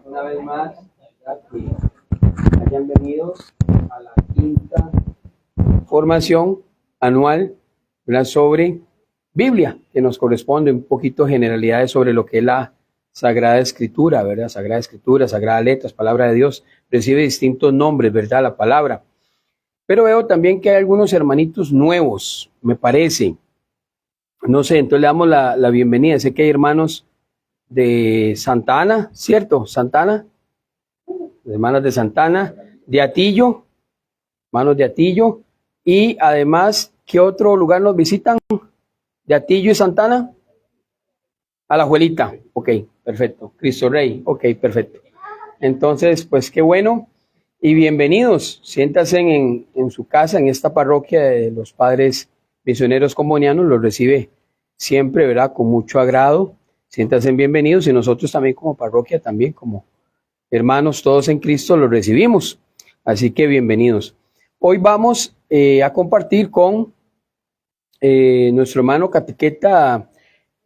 una vez más, ¿verdad? Que hayan venido a la quinta formación anual, ¿verdad? Sobre Biblia, que nos corresponde un poquito generalidades sobre lo que es la Sagrada Escritura, ¿verdad? Sagrada Escritura, Sagrada Letras, Palabra de Dios, recibe distintos nombres, ¿verdad? La palabra. Pero veo también que hay algunos hermanitos nuevos, me parece. No sé, entonces le damos la bienvenida. Sé que hay hermanos de Santa Ana, ¿cierto? Santa Ana, hermanas de Santa Ana, de Atillo, hermanos de Atillo. Y además, ¿qué otro lugar nos visitan? De Atillo y Santa Ana. Alajuelita, ok, perfecto. Cristo Rey, ok, perfecto. Entonces, pues qué bueno y bienvenidos. Siéntanse en su casa, en esta parroquia de los padres misioneros combonianos, los recibe siempre, ¿verdad? Con mucho agrado. Siéntanse bienvenidos y nosotros también como parroquia, también como hermanos todos en Cristo, los recibimos. Así que bienvenidos. Hoy vamos a compartir con nuestro hermano catequeta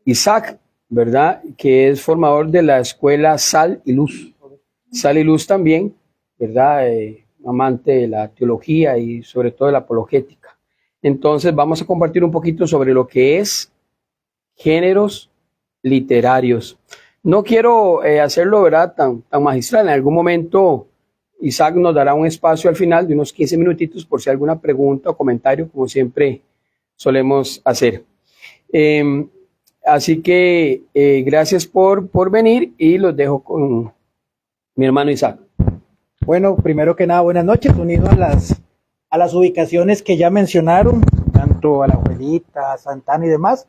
Isaac, ¿verdad? Que es formador de la escuela Sal y Luz. Sal y Luz también, ¿verdad? Amante de la teología y sobre todo de la apologética. Entonces vamos a compartir un poquito sobre lo que es géneros literarios. No quiero hacerlo, ¿verdad? Tan magistral. En algún momento Isaac nos dará un espacio al final de unos 15 minutitos por si hay alguna pregunta o comentario, como siempre solemos hacer. Así que gracias por venir y los dejo con mi hermano Isaac. Bueno, primero que nada, buenas noches, unido a las ubicaciones que ya mencionaron, tanto a la Abuelita, Santana y demás,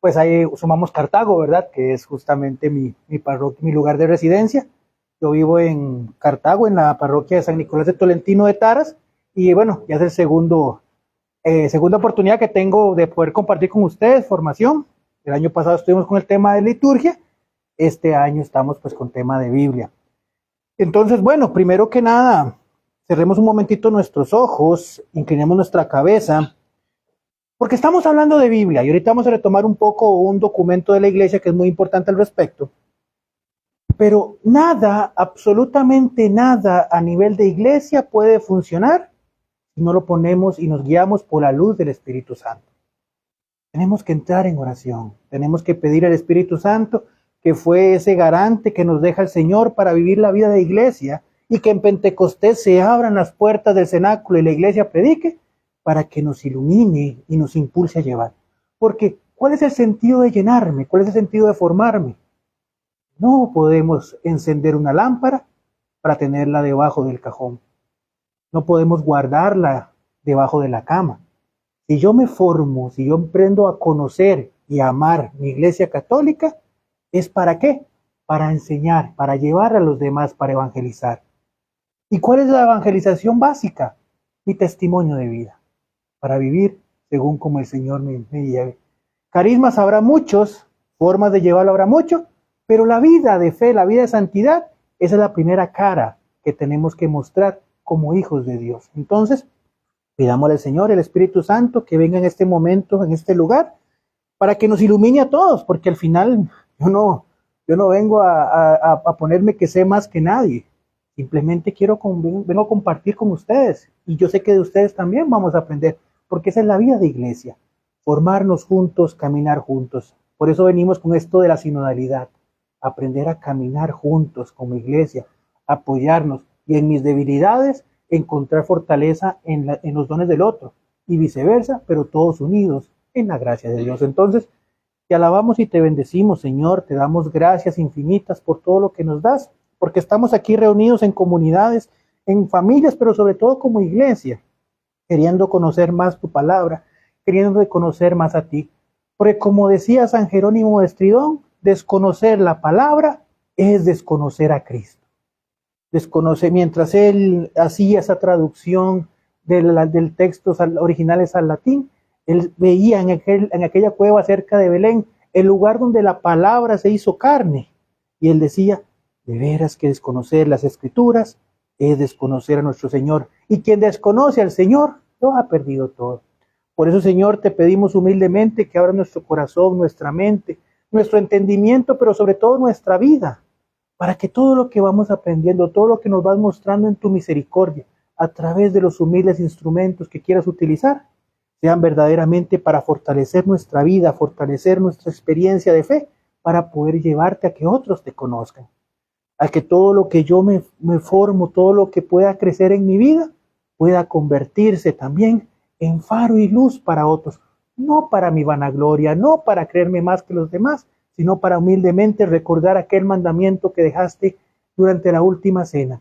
pues ahí sumamos Cartago, ¿verdad? Que es justamente mi parroquia, mi lugar de residencia. Yo vivo en Cartago, en la parroquia de San Nicolás de Tolentino de Taras, y bueno, ya es el segunda oportunidad que tengo de poder compartir con ustedes formación. El año pasado estuvimos con el tema de liturgia, este año estamos pues con tema de Biblia. Entonces, bueno, primero que nada, cerremos un momentito nuestros ojos, inclinemos nuestra cabeza, porque estamos hablando de Biblia y ahorita vamos a retomar un poco un documento de la iglesia que es muy importante al respecto. Pero nada, absolutamente nada a nivel de iglesia puede funcionar si no lo ponemos y nos guiamos por la luz del Espíritu Santo. Tenemos que entrar en oración, tenemos que pedir al Espíritu Santo, que fue ese garante que nos deja el Señor para vivir la vida de iglesia, y que en Pentecostés se abran las puertas del cenáculo y la iglesia predique, para que nos ilumine y nos impulse a llevar. Porque, ¿cuál es el sentido de llenarme? ¿Cuál es el sentido de formarme? No podemos encender una lámpara para tenerla debajo del cajón. No podemos guardarla debajo de la cama. Si yo me formo, si yo aprendo a conocer y a amar mi iglesia católica, ¿es para qué? Para enseñar, para llevar a los demás, para evangelizar. ¿Y cuál es la evangelización básica? Mi testimonio de vida, para vivir según como el Señor me lleve. Carismas habrá muchos, formas de llevarlo habrá mucho, pero la vida de fe, la vida de santidad, esa es la primera cara que tenemos que mostrar como hijos de Dios. Entonces, pidámosle al Señor, el Espíritu Santo, que venga en este momento, en este lugar, para que nos ilumine a todos, porque al final yo no vengo a ponerme que sé más que nadie. Simplemente vengo a compartir con ustedes. Y yo sé que de ustedes también vamos a aprender, porque esa es la vida de iglesia. Formarnos juntos, caminar juntos. Por eso venimos con esto de la sinodalidad. Aprender a caminar juntos como iglesia, apoyarnos. Y en mis debilidades, encontrar fortaleza en los dones del otro. Y viceversa, pero todos unidos en la gracia de Dios. Entonces, te alabamos y te bendecimos, Señor, te damos gracias infinitas por todo lo que nos das, porque estamos aquí reunidos en comunidades, en familias, pero sobre todo como iglesia, queriendo conocer más tu palabra, queriendo conocer más a ti. Porque como decía San Jerónimo de Estridón, desconocer la palabra es desconocer a Cristo. Desconocer, mientras él hacía esa traducción del texto originales al latín, él veía en aquella cueva cerca de Belén el lugar donde la palabra se hizo carne. Y él decía, de veras que desconocer las escrituras es desconocer a nuestro Señor. Y quien desconoce al Señor, lo ha perdido todo. Por eso, Señor, te pedimos humildemente que abra nuestro corazón, nuestra mente, nuestro entendimiento, pero sobre todo nuestra vida, para que todo lo que vamos aprendiendo, todo lo que nos vas mostrando en tu misericordia, a través de los humildes instrumentos que quieras utilizar, sean verdaderamente para fortalecer nuestra vida, fortalecer nuestra experiencia de fe, para poder llevarte a que otros te conozcan, a que todo lo que yo me formo, todo lo que pueda crecer en mi vida, pueda convertirse también en faro y luz para otros, no para mi vanagloria, no para creerme más que los demás, sino para humildemente recordar aquel mandamiento que dejaste durante la última cena,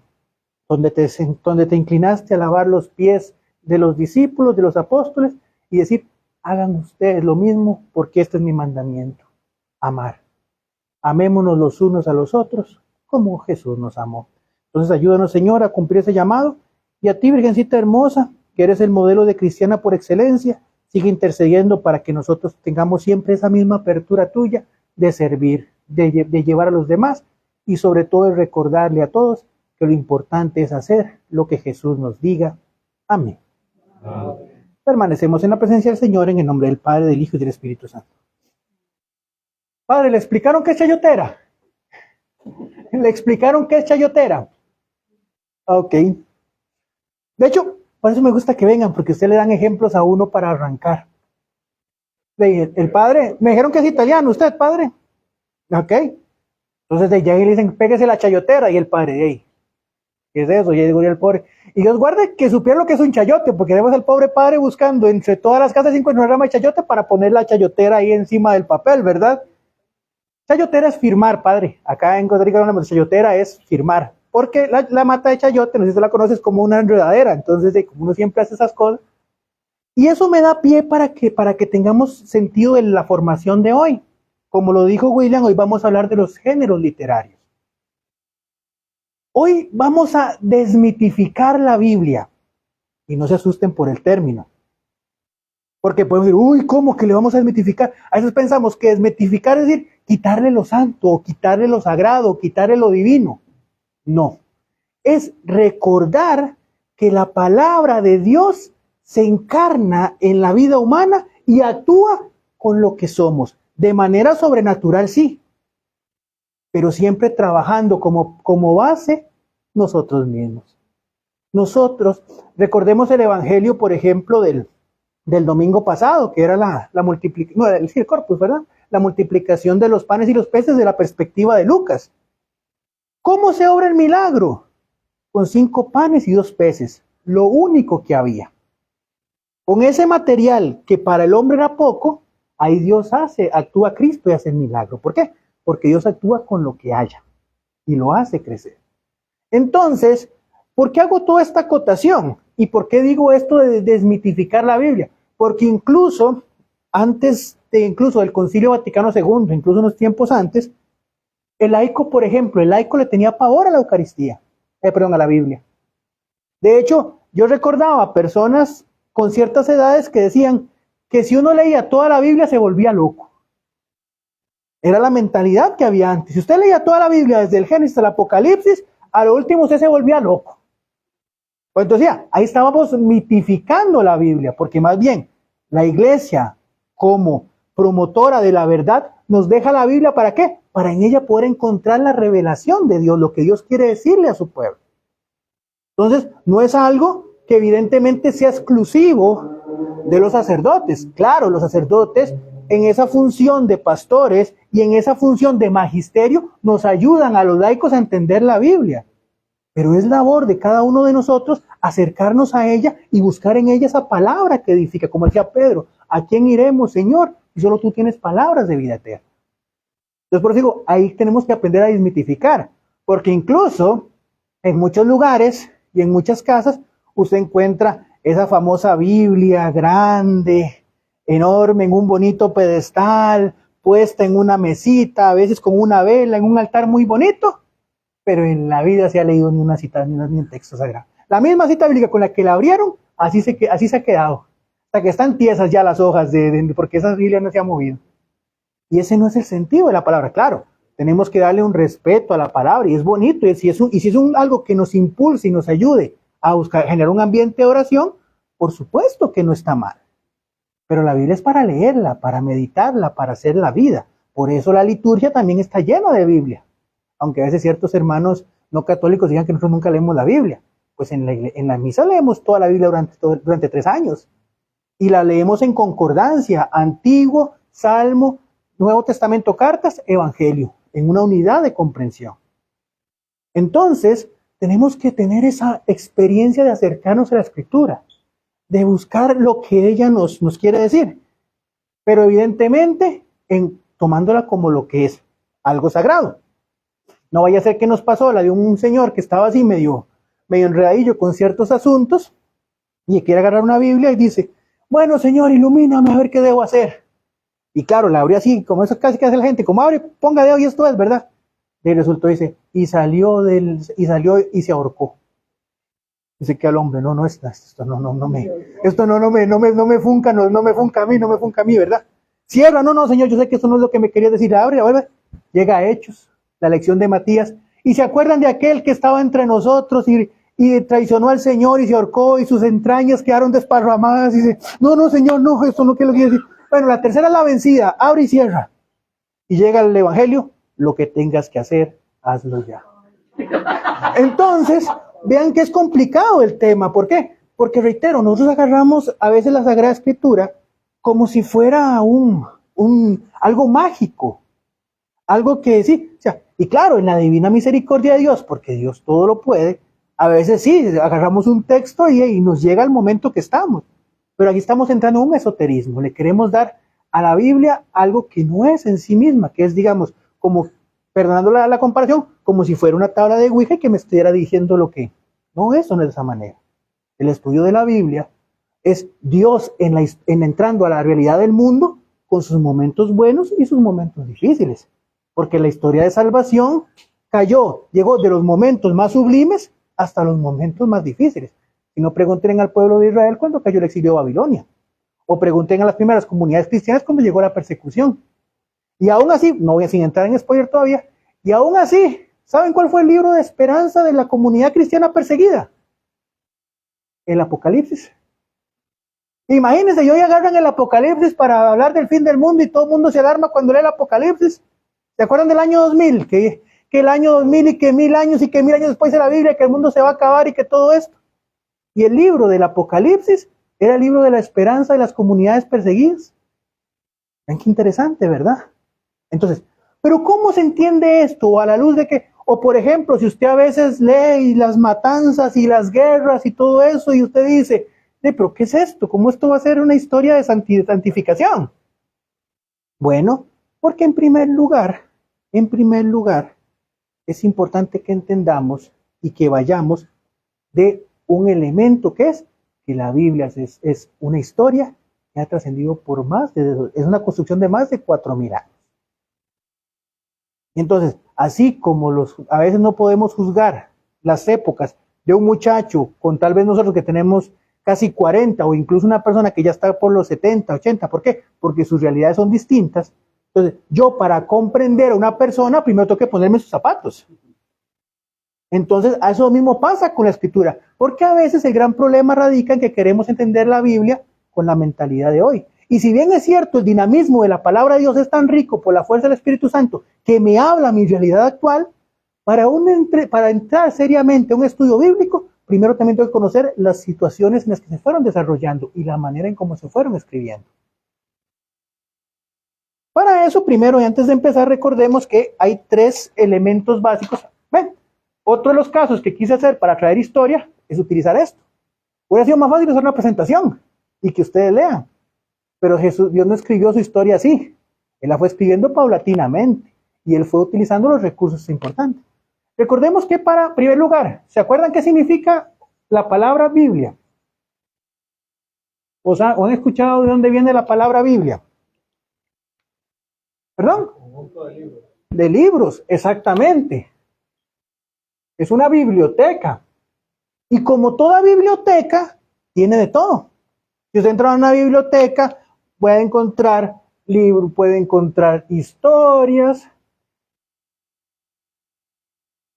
donde te inclinaste a lavar los pies de los discípulos, de los apóstoles, y decir, hagan ustedes lo mismo, porque este es mi mandamiento, amar. Amémonos los unos a los otros, como Jesús nos amó. Entonces ayúdanos, Señor, a cumplir ese llamado, y a ti, Virgencita hermosa, que eres el modelo de cristiana por excelencia, sigue intercediendo para que nosotros tengamos siempre esa misma apertura tuya de servir, de llevar a los demás, y sobre todo de recordarle a todos que lo importante es hacer lo que Jesús nos diga. Amén. Amén. Permanecemos en la presencia del Señor en el nombre del Padre, del Hijo y del Espíritu Santo. Padre, ¿le explicaron qué es chayotera? ¿Le explicaron qué es chayotera? Ok. De hecho, por eso me gusta que vengan, porque ustedes le dan ejemplos a uno para arrancar. El padre, me dijeron que es italiano, ¿usted, padre? Ok. Entonces de ahí le dicen, pégese la chayotera, y el padre, hey, ¿qué es eso? Y ahí digo el pobre. Y Dios guarde que supiera lo que es un chayote, porque debemos al pobre padre buscando entre todas las casas 5 ramas de chayote para poner la chayotera ahí encima del papel, ¿verdad? Chayotera es firmar, padre. Acá en Costa Rica hablamos de chayotera es firmar. Porque la mata de chayote, no sé si la conoces, como una enredadera. Entonces, como uno siempre hace esas cosas. Y eso me da pie para que tengamos sentido en la formación de hoy. Como lo dijo William, hoy vamos a hablar de los géneros literarios. Hoy vamos a desmitificar la Biblia. Y no se asusten por el término. Porque podemos decir, uy, ¿cómo que le vamos a desmitificar? A veces pensamos que desmitificar es decir, quitarle lo santo, o quitarle lo sagrado, o quitarle lo divino. No. Es recordar que la palabra de Dios se encarna en la vida humana y actúa con lo que somos. De manera sobrenatural, sí. Pero siempre trabajando como base nosotros mismos. Nosotros, recordemos el evangelio, por ejemplo, del domingo pasado, que era la multiplicación, no, el corpus, ¿verdad? La multiplicación de los panes y los peces de la perspectiva de Lucas. ¿Cómo se obra el milagro? Con 5 panes y 2 peces, lo único que había. Con ese material que para el hombre era poco, ahí Dios actúa Cristo y hace el milagro. ¿Por qué? Porque Dios actúa con lo que haya y lo hace crecer. Entonces, ¿por qué hago toda esta acotación? ¿Y por qué digo esto de desmitificar la Biblia? Porque incluso antes del Concilio Vaticano II, incluso unos tiempos antes, el laico, por ejemplo, el laico le tenía pavor a la Eucaristía, a la Biblia. De hecho, yo recordaba personas con ciertas edades que decían que si uno leía toda la Biblia se volvía loco. Era la mentalidad que había antes. Si usted leía toda la Biblia desde el Génesis al Apocalipsis, a lo último usted se volvía loco. Pues entonces ahí estábamos mitificando la Biblia, porque más bien la iglesia como promotora de la verdad nos deja la Biblia ¿para qué? Para en ella poder encontrar la revelación de Dios, lo que Dios quiere decirle a su pueblo. Entonces no es algo que evidentemente sea exclusivo de los sacerdotes. Claro, los sacerdotes en esa función de pastores y en esa función de magisterio nos ayudan a los laicos a entender la Biblia. Pero es labor de cada uno de nosotros acercarnos a ella y buscar en ella esa palabra que edifica. Como decía Pedro, ¿a quién iremos, Señor? Si solo tú tienes palabras de vida eterna. Entonces, por eso digo, ahí tenemos que aprender a desmitificar. Porque incluso en muchos lugares y en muchas casas, usted encuentra esa famosa Biblia grande, enorme, en un bonito pedestal, puesta en una mesita, a veces con una vela, en un altar muy bonito. Pero en la vida se ha leído ni una cita, ni un texto sagrado. La misma cita bíblica con la que la abrieron, así se ha quedado. Hasta que están tiesas ya las hojas, porque esa Biblia no se ha movido. Y ese no es el sentido de la palabra. Claro, tenemos que darle un respeto a la palabra, y es bonito, y si es algo que nos impulse y nos ayude a generar un ambiente de oración, por supuesto que no está mal. Pero la Biblia es para leerla, para meditarla, para hacer la vida. Por eso la liturgia también está llena de Biblia. aunque a veces ciertos hermanos no católicos digan que nosotros nunca leemos la Biblia. Pues en la misa leemos toda la Biblia durante 3 años. Y la leemos en concordancia, Antiguo, Salmo, Nuevo Testamento, cartas, Evangelio, en una unidad de comprensión. Entonces, tenemos que tener esa experiencia de acercarnos a la Escritura, de buscar lo que ella nos quiere decir, pero evidentemente tomándola como lo que es, algo sagrado. No vaya a ser que nos pasó la de un señor que estaba así medio enredadillo con ciertos asuntos y quiere agarrar una Biblia y dice, bueno, Señor, ilumíname a ver qué debo hacer. Y claro, la abre así, como eso casi que hace la gente, como abre, ponga dedo y esto es, ¿verdad? Y resultó, dice, y salió y se ahorcó. Dice que al hombre, no, esto no me funca a mí, ¿verdad? Cierra, no, Señor, yo sé que eso no es lo que me quería decir, abre, vuelve. Llega a Hechos, la lección de Matías, y se acuerdan de aquel que estaba entre nosotros y traicionó al Señor y se ahorcó y sus entrañas quedaron desparramadas y dice, no, Señor, no, eso no quiero decir. Bueno, la tercera es la vencida, abre y cierra. Y llega el Evangelio, lo que tengas que hacer, hazlo ya. Entonces, vean que es complicado el tema. ¿Por qué? Porque reitero, nosotros agarramos a veces la Sagrada Escritura como si fuera algo mágico. Algo que sí, o sea, y claro, en la divina misericordia de Dios, porque Dios todo lo puede, a veces sí, agarramos un texto y nos llega al momento que estamos. Pero aquí estamos entrando en un esoterismo. Le queremos dar a la Biblia algo que no es en sí misma, que es, digamos, como, perdonando la comparación, como si fuera una tabla de Ouija que me estuviera diciendo lo que. No, eso no es de esa manera. El estudio de la Biblia es Dios entrando a la realidad del mundo con sus momentos buenos y sus momentos difíciles. Porque la historia de salvación llegó de los momentos más sublimes hasta los momentos más difíciles. Si no, pregunten al pueblo de Israel cuando cayó el exilio a Babilonia. O pregunten a las primeras comunidades cristianas cuando llegó la persecución. Y aún así, no voy a sin entrar en spoiler todavía, y aún así, ¿saben cuál fue el libro de esperanza de la comunidad cristiana perseguida? El Apocalipsis. Imagínense, hoy agarran el Apocalipsis para hablar del fin del mundo y todo el mundo se alarma cuando lee el Apocalipsis. ¿Se acuerdan del año 2000? Que el año 2000 y que 1000 años y que 1000 años después de la Biblia, que el mundo se va a acabar y que todo esto. Y el libro del Apocalipsis era el libro de la esperanza de las comunidades perseguidas. Ven qué interesante, ¿verdad? Entonces, ¿pero cómo se entiende esto? A la luz de que, o por ejemplo, si usted a veces lee las matanzas y las guerras y todo eso, y usted dice, ¿pero qué es esto? ¿Cómo esto va a ser una historia de santificación? Bueno, porque en primer lugar, es importante que entendamos y que vayamos de un elemento que es que la Biblia es una historia que ha trascendido por es una construcción de más de 4000 años. Y entonces, así como a veces no podemos juzgar las épocas de un muchacho con tal vez nosotros que tenemos casi 40 o incluso una persona que ya está por los 70, 80, ¿por qué? Porque sus realidades son distintas. Entonces, yo para comprender a una persona, primero tengo que ponerme sus zapatos. Entonces, a eso mismo pasa con la Escritura, porque a veces el gran problema radica en que queremos entender la Biblia con la mentalidad de hoy. Y si bien es cierto, el dinamismo de la palabra de Dios es tan rico por la fuerza del Espíritu Santo que me habla mi realidad actual, para entrar seriamente a un estudio bíblico, primero también tengo que conocer las situaciones en las que se fueron desarrollando y la manera en cómo se fueron escribiendo. Para eso, primero y antes de empezar, recordemos que hay 3 elementos básicos. Ven, otro de los casos que quise hacer para traer historia es utilizar esto. Hubiera sido más fácil hacer una presentación y que ustedes lean. Pero Dios no escribió su historia así. Él la fue escribiendo paulatinamente y él fue utilizando los recursos importantes. Recordemos que en primer lugar, ¿se acuerdan qué significa la palabra Biblia? ¿O han escuchado de dónde viene la palabra Biblia? ¿Perdón? De libros, exactamente. Es una biblioteca. Y como toda biblioteca, tiene de todo. Si usted entra a una biblioteca, puede encontrar libros, puede encontrar historias,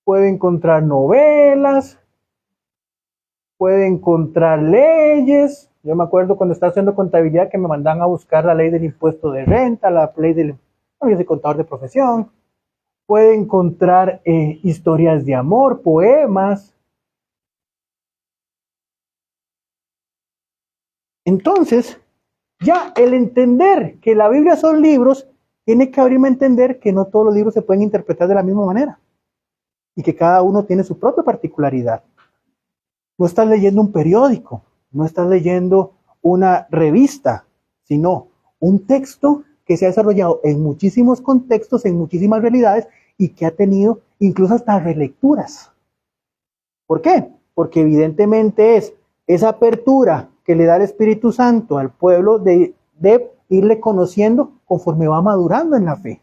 puede encontrar novelas, puede encontrar leyes. Yo me acuerdo cuando estaba haciendo contabilidad que me mandaban a buscar la ley del impuesto de renta, la ley del... No, yo soy contador de profesión. puede encontrar historias de amor, poemas. Entonces, ya el entender que la Biblia son libros, tiene que abrirme a entender que no todos los libros se pueden interpretar de la misma manera y que cada uno tiene su propia particularidad. No estás leyendo un periódico, no estás leyendo una revista, sino un texto que se ha desarrollado en muchísimos contextos, en muchísimas realidades y que ha tenido incluso hasta relecturas. ¿Por qué? Porque evidentemente es esa apertura que le da el Espíritu Santo al pueblo de irle conociendo conforme va madurando en la fe.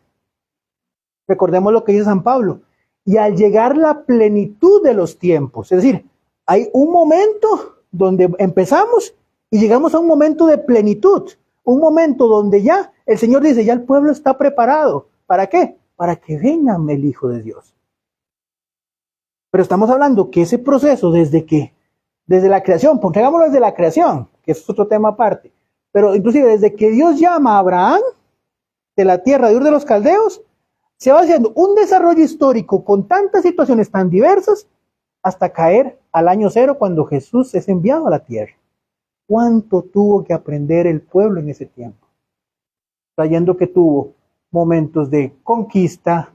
Recordemos lo que dice San Pablo. Y al llegar la plenitud de los tiempos, es decir, hay un momento donde empezamos y llegamos a un momento de plenitud, un momento donde ya el Señor dice, ya el pueblo está preparado. ¿Para qué? Para que venga el Hijo de Dios. Pero estamos hablando que ese proceso desde la creación, pongámoslo desde la creación, que eso es otro tema aparte, pero inclusive desde que Dios llama a Abraham de la tierra de Ur de los Caldeos, se va haciendo un desarrollo histórico con tantas situaciones tan diversas hasta caer al año cero cuando Jesús es enviado a la tierra. ¿Cuánto tuvo que aprender el pueblo en ese tiempo? Trayendo que tuvo momentos de conquista,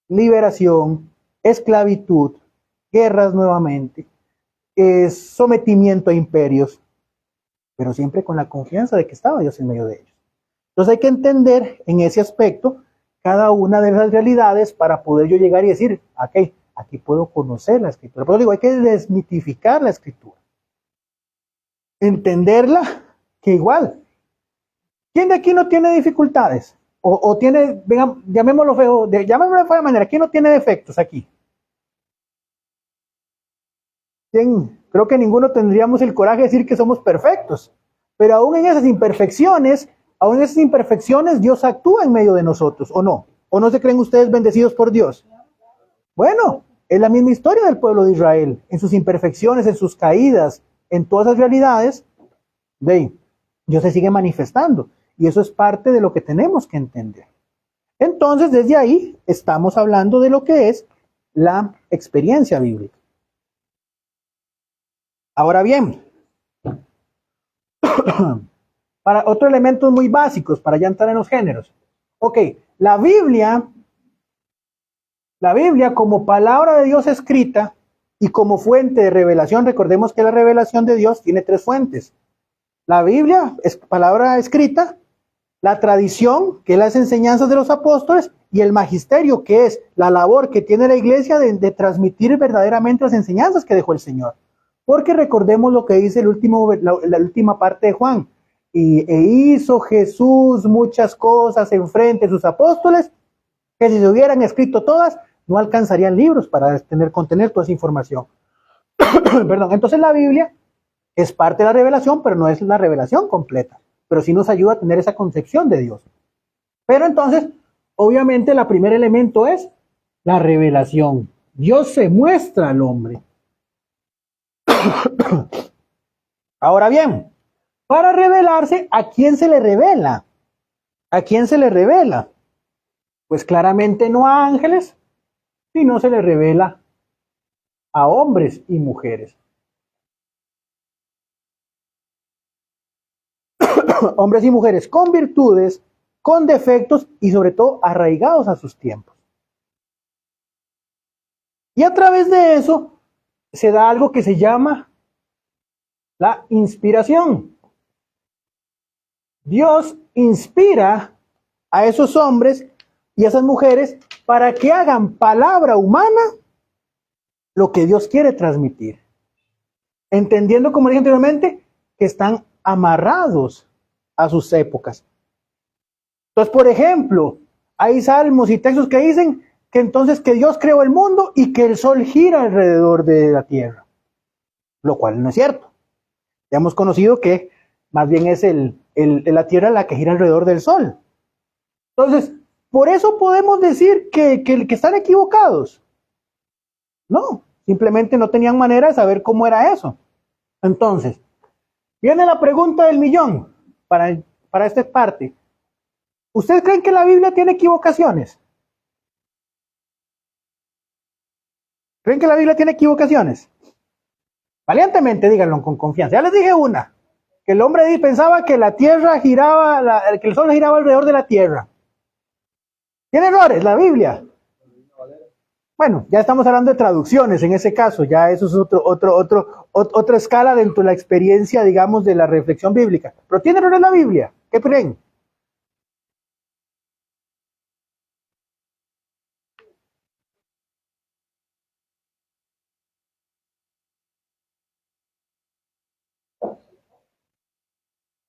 liberación, esclavitud, guerras nuevamente, sometimiento a imperios, pero siempre con la confianza de que estaba Dios en medio de ellos. Entonces hay que entender en ese aspecto cada una de las realidades para poder yo llegar y decir, ok, aquí puedo conocer la Escritura. Por eso digo, hay que desmitificar la Escritura. Entenderla, que igual, ¿quién de aquí no tiene dificultades? O tiene, venga, llamémoslo feo, llamémoslo de fea manera, ¿quién no tiene defectos aquí? ¿Quién? Creo que ninguno tendríamos el coraje de decir que somos perfectos, pero aún en esas imperfecciones, Dios actúa en medio de nosotros, ¿o no? ¿O no se creen ustedes bendecidos por Dios? Bueno, es la misma historia del pueblo de Israel, en sus imperfecciones, en sus caídas, en todas las realidades, Dios se sigue manifestando, y eso es parte de lo que tenemos que entender. Entonces, desde ahí, estamos hablando de lo que es la experiencia bíblica. Ahora bien, para otros elementos muy básicos, para ya entrar en los géneros. Ok, la Biblia como palabra de Dios escrita y como fuente de revelación, recordemos que la revelación de Dios tiene tres fuentes. La Biblia es palabra escrita, la tradición, que es las enseñanzas de los apóstoles, y el magisterio, que es la labor que tiene la iglesia de transmitir verdaderamente las enseñanzas que dejó el Señor. Porque recordemos lo que dice la última parte de Juan. E hizo Jesús muchas cosas en frente de sus apóstoles, que si se hubieran escrito todas, no alcanzarían libros para contener toda esa información. Perdón. Entonces la Biblia es parte de la revelación, pero no es la revelación completa. Pero sí nos ayuda a tener esa concepción de Dios. Pero entonces, obviamente, el primer elemento es la revelación. Dios se muestra al hombre. Ahora bien, para revelarse, ¿a quién se le revela? ¿A quién se le revela? Pues claramente no a ángeles, sino se le revela a hombres y mujeres. Hombres y mujeres con virtudes, con defectos y sobre todo arraigados a sus tiempos. Y a través de eso se da algo que se llama la inspiración. Dios inspira a esos hombres y a esas mujeres para que hagan palabra humana lo que Dios quiere transmitir. Entendiendo, como dije anteriormente, que están amarrados a sus épocas. Entonces, por ejemplo, hay salmos y textos que dicen que entonces que Dios creó el mundo y que el sol gira alrededor de la tierra, lo cual no es cierto. Ya hemos conocido que más bien es la tierra la que gira alrededor del sol. Entonces, ¿por eso podemos decir que están equivocados? No, simplemente no tenían manera de saber cómo era eso. Entonces, viene la pregunta del millón para esta parte. ¿Ustedes creen que la Biblia tiene equivocaciones? ¿Creen que la Biblia tiene equivocaciones? Valientemente, díganlo con confianza. Ya les dije una, que el hombre pensaba que la tierra giraba, que el sol giraba alrededor de la tierra. ¿Tiene errores la Biblia? Bueno, ya estamos hablando de traducciones en ese caso, ya eso es otra escala dentro de la experiencia, digamos, de la reflexión bíblica. Pero ¿tiene errores la Biblia? ¿Qué creen?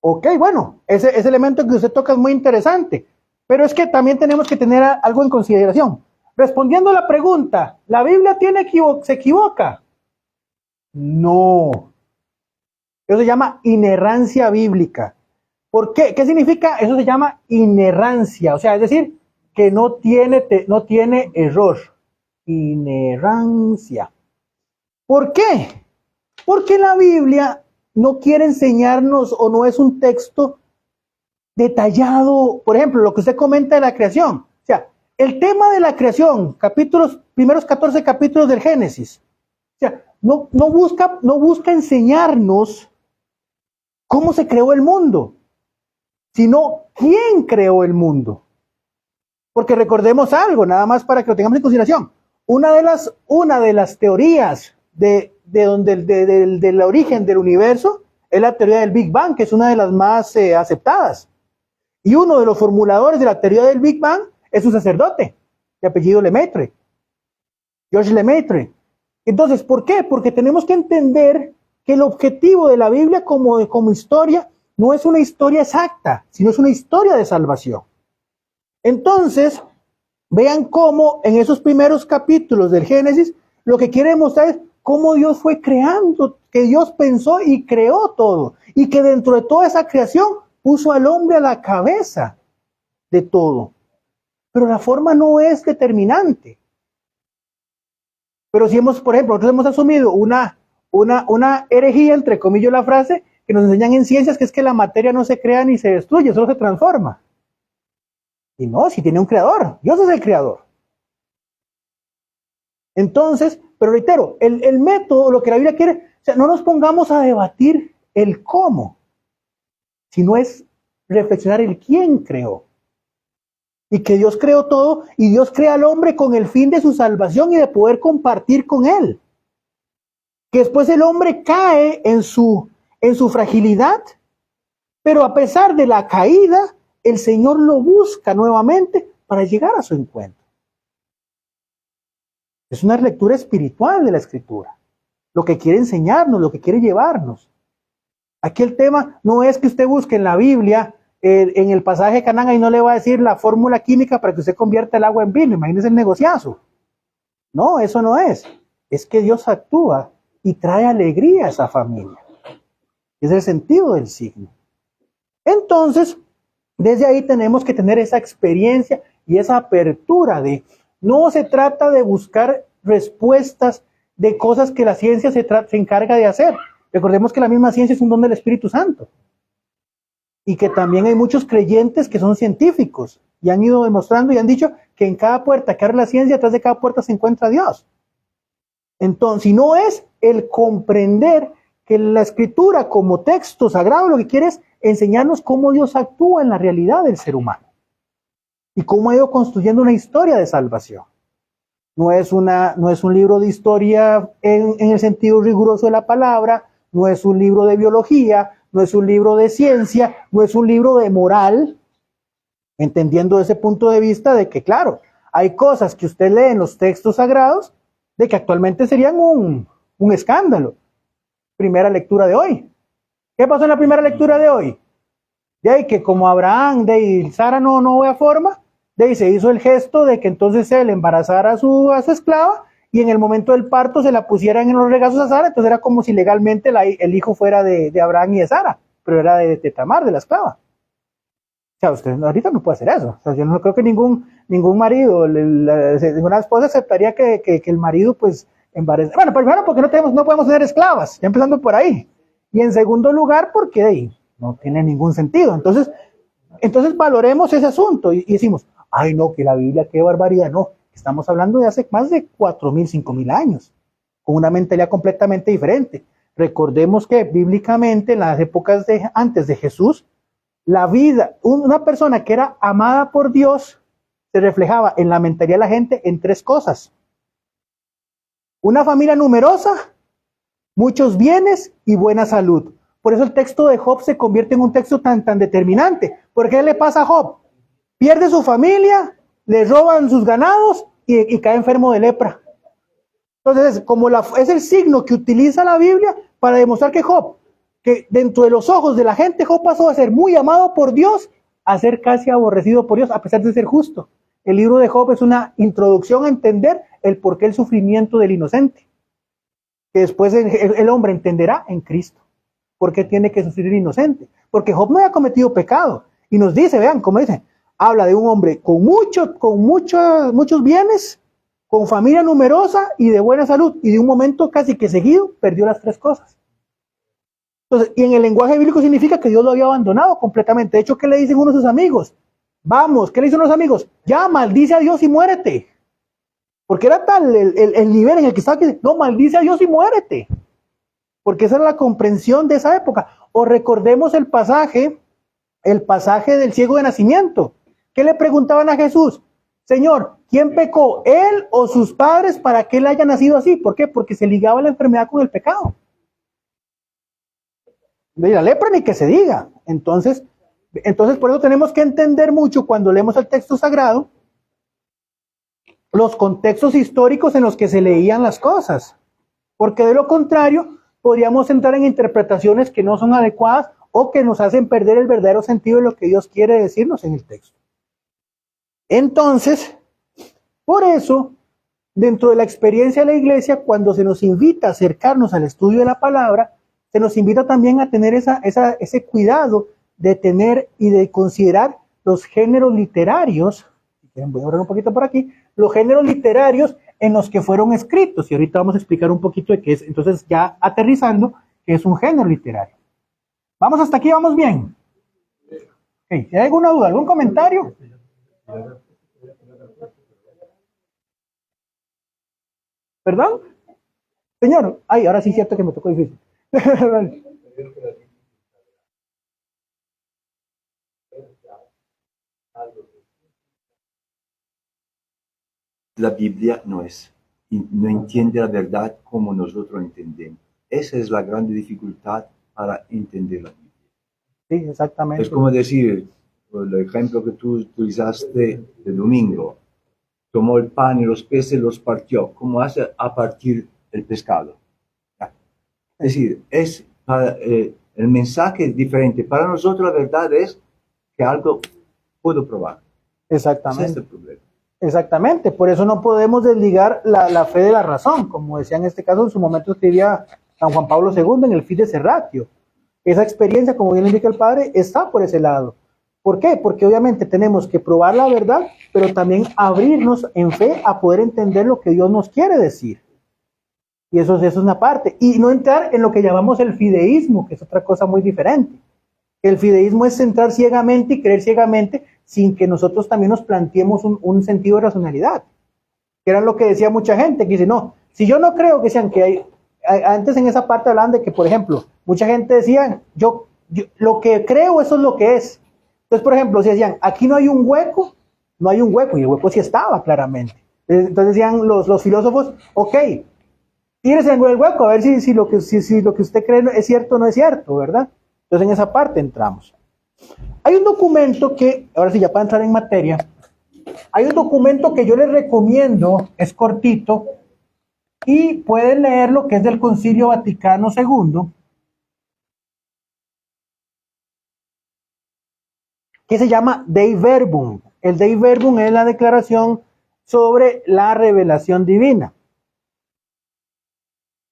Ok, bueno, ese elemento que usted toca es muy interesante, pero es que también tenemos que tener algo en consideración. Respondiendo a la pregunta, ¿la Biblia se equivoca? No. Eso se llama inerrancia bíblica. ¿Por qué? ¿Qué significa? Eso se llama inerrancia, o sea, es decir, que no tiene error. Inerrancia. ¿Por qué? Porque la Biblia no quiere enseñarnos o no es un texto detallado, por ejemplo, lo que usted comenta de la creación. O sea, el tema de la creación, primeros 14 capítulos del Génesis. O sea, no busca enseñarnos cómo se creó el mundo, sino quién creó el mundo. Porque recordemos algo, nada más para que lo tengamos en consideración. Una de las teorías del origen del universo es la teoría del Big Bang, que es una de las más aceptadas. Y uno de los formuladores de la teoría del Big Bang es un sacerdote, de apellido Lemaitre, Georges Lemaitre. Entonces, ¿por qué? Porque tenemos que entender que el objetivo de la Biblia como historia no es una historia exacta, sino es una historia de salvación. Entonces, vean cómo en esos primeros capítulos del Génesis, lo que quiere mostrar es cómo Dios fue creando, que Dios pensó y creó todo, y que dentro de toda esa creación puso al hombre a la cabeza de todo. Pero la forma no es determinante. Pero si por ejemplo, nosotros hemos asumido una herejía, entre comillas la frase, que nos enseñan en ciencias, que es que la materia no se crea ni se destruye, solo se transforma. Y no, si tiene un creador, Dios es el creador. Entonces, pero reitero, el método, lo que la Biblia quiere, o sea, no nos pongamos a debatir el cómo, sino es reflexionar el quién creó. Y que Dios creó todo, y Dios crea al hombre con el fin de su salvación y de poder compartir con él. Que después el hombre cae en su fragilidad, pero a pesar de la caída, el Señor lo busca nuevamente para llegar a su encuentro. Es una lectura espiritual de la Escritura. Lo que quiere enseñarnos, lo que quiere llevarnos. Aquí el tema no es que usted busque en la Biblia, en el pasaje de Canaán, y no le va a decir la fórmula química para que usted convierta el agua en vino. Imagínese el negociazo. No, eso no es. Es que Dios actúa y trae alegría a esa familia. Es el sentido del signo. Entonces, desde ahí tenemos que tener esa experiencia y esa apertura de, no se trata de buscar respuestas de cosas que la ciencia se encarga de hacer. Recordemos que la misma ciencia es un don del Espíritu Santo. Y que también hay muchos creyentes que son científicos y han ido demostrando y han dicho que en cada puerta que abre la ciencia, atrás de cada puerta se encuentra Dios. Entonces, si no es el comprender que la Escritura como texto sagrado lo que quiere es enseñarnos cómo Dios actúa en la realidad del ser humano y cómo ha ido construyendo una historia de salvación. No es un libro de historia en el sentido riguroso de la palabra, no es un libro de biología, no es un libro de ciencia, no es un libro de moral, entendiendo ese punto de vista de que, claro, hay cosas que usted lee en los textos sagrados de que actualmente serían un escándalo. Primera lectura de hoy. ¿Qué pasó en la primera lectura de hoy? De ahí que como Abraham, de ahí Sara no vea forma, de ahí se hizo el gesto de que entonces él embarazara a su esclava y en el momento del parto se la pusieran en los regazos a Sara, entonces era como si legalmente el hijo fuera de Abraham y de Sara, pero era de Tamar, de la esclava. O sea, usted ahorita no puede hacer eso. O sea, yo no creo que ningún marido, ninguna esposa aceptaría que el marido pues embarace. Bueno, primero porque no podemos tener esclavas, ya empezando por ahí. Y en segundo lugar porque ahí no tiene ningún sentido. Entonces valoremos ese asunto y decimos, ay no, que la Biblia, qué barbaridad, no. Estamos hablando de hace más de 4.000, 5.000 años, con una mentalidad completamente diferente. Recordemos que bíblicamente, en las épocas antes de Jesús, la vida, una persona que era amada por Dios, se reflejaba en la mentalidad de la gente en 3 cosas. Una familia numerosa, muchos bienes y buena salud. Por eso el texto de Job se convierte en un texto tan determinante. ¿Por qué le pasa a Job? Pierde su familia, le roban sus ganados y cae enfermo de lepra. Entonces, es el signo que utiliza la Biblia para demostrar que Job, que dentro de los ojos de la gente, Job pasó a ser muy amado por Dios a ser casi aborrecido por Dios, a pesar de ser justo. El libro de Job es una introducción a entender el porqué el sufrimiento del inocente, que después el hombre entenderá en Cristo. ¿Por qué tiene que sufrir el inocente? Porque Job no había cometido pecado. Y nos dice, vean, como dice, habla de un hombre con muchos bienes, con familia numerosa y de buena salud, y de un momento casi que seguido perdió las 3 cosas. Entonces, y en el lenguaje bíblico significa que Dios lo había abandonado completamente. De hecho, ¿qué le dicen uno de sus amigos? Vamos, ¿qué le dicen los amigos? Ya, maldice a Dios y muérete. Porque era tal el nivel en el que estaba que no, maldice a Dios y muérete. Porque esa era la comprensión de esa época. O recordemos el pasaje del ciego de nacimiento. ¿Qué le preguntaban a Jesús? Señor, ¿quién pecó, él o sus padres para que él haya nacido así? ¿Por qué? Porque se ligaba la enfermedad con el pecado. De la lepra ni que se diga. Entonces, por eso tenemos que entender mucho cuando leemos el texto sagrado, los contextos históricos en los que se leían las cosas. Porque de lo contrario, podríamos entrar en interpretaciones que no son adecuadas o que nos hacen perder el verdadero sentido de lo que Dios quiere decirnos en el texto. Entonces, por eso, dentro de la experiencia de la iglesia, cuando se nos invita a acercarnos al estudio de la palabra, se nos invita también a tener ese cuidado de tener y de considerar los géneros literarios. Voy a abrir un poquito por aquí. Los géneros literarios en los que fueron escritos. Y ahorita vamos a explicar un poquito de qué es. Entonces, ya aterrizando, qué es un género literario. ¿Vamos hasta aquí? ¿Vamos bien? Okay. Si hay alguna duda, algún comentario. ¿Perdón? Señor, ay, ahora sí es cierto que me tocó difícil. La Biblia no entiende la verdad como nosotros entendemos. Esa es la gran dificultad para entender la Biblia. Sí, exactamente. Es como decir, el ejemplo que tú utilizaste de domingo, tomó el pan y los peces, los partió. ¿Cómo hace a partir el pescado? Es decir, el mensaje es diferente. Para nosotros la verdad es que algo puedo probar. Exactamente. Ese es el problema. Exactamente, por eso no podemos desligar la fe de la razón, como decía en este caso en su momento escribía San Juan Pablo II en el Fide Serratio. Esa experiencia, como bien le indica el Padre, está por ese lado. ¿Por qué? Porque obviamente tenemos que probar la verdad, pero también abrirnos en fe a poder entender lo que Dios nos quiere decir. Y eso es una parte. Y no entrar en lo que llamamos el fideísmo, que es otra cosa muy diferente. El fideísmo es centrar ciegamente y creer ciegamente sin que nosotros también nos planteemos un sentido de racionalidad. Que era lo que decía mucha gente, que dice, no, si yo no creo que sean que hay antes en esa parte hablaban de que, por ejemplo, mucha gente decía, yo lo que creo, eso es lo que es. Entonces, por ejemplo, si decían, aquí no hay un hueco, no hay un hueco, y el hueco sí estaba claramente. Entonces decían los filósofos, ok, tírese en el hueco, a ver si lo que usted cree es cierto o no es cierto, ¿verdad? Entonces en esa parte entramos. Hay un documento que, ahora sí ya para entrar en materia, hay un documento que yo les recomiendo, es cortito, y pueden leerlo, que es del Concilio Vaticano II, que se llama Dei Verbum. El Dei Verbum es la declaración sobre la revelación divina.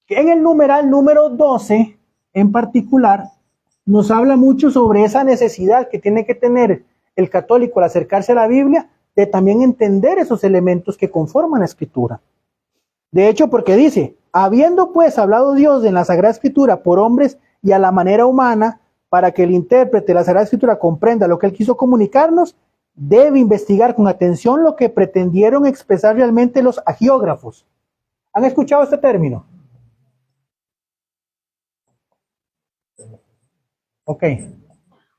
En el numeral número 12, en particular, nos habla mucho sobre esa necesidad que tiene que tener el católico al acercarse a la Biblia, de también entender esos elementos que conforman la Escritura. De hecho, porque dice, habiendo pues hablado Dios en la Sagrada Escritura por hombres y a la manera humana, para que el intérprete de la Sagrada Escritura comprenda lo que él quiso comunicarnos, debe investigar con atención lo que pretendieron expresar realmente los agiógrafos. ¿Han escuchado este término? Ok.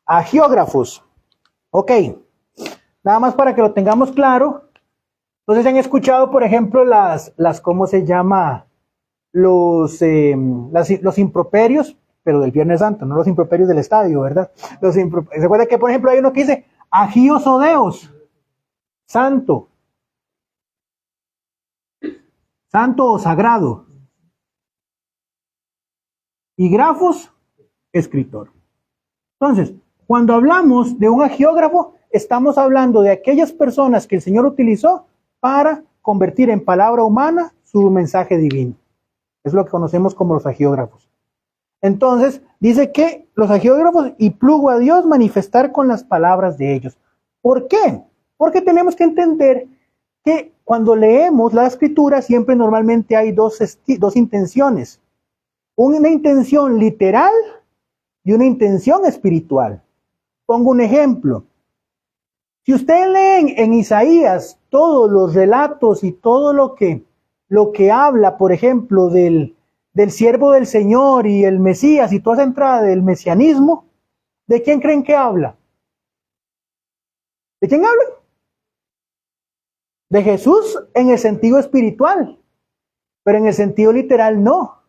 Agiógrafos. Ok. Nada más para que lo tengamos claro. Entonces han escuchado, por ejemplo, ¿cómo se llama? Los improperios, pero del Viernes Santo, no los improperios del estadio, ¿verdad? ¿Se acuerda que, por ejemplo, hay uno que dice agios o deos? Santo. Santo o sagrado. Y grafos, escritor. Entonces, cuando hablamos de un agiógrafo, estamos hablando de aquellas personas que el Señor utilizó para convertir en palabra humana su mensaje divino. Es lo que conocemos como los agiógrafos. Entonces, dice que los agiógrafos y plugo a Dios manifestar con las palabras de ellos. ¿Por qué? Porque tenemos que entender que cuando leemos la escritura siempre normalmente hay dos intenciones. Una intención literal y una intención espiritual. Pongo un ejemplo. Si ustedes leen en Isaías todos los relatos y todo lo que habla, por ejemplo, del siervo del Señor y el Mesías y toda esa entrada del mesianismo, ¿de quién creen que habla? ¿De quién habla? De Jesús en el sentido espiritual, pero en el sentido literal no.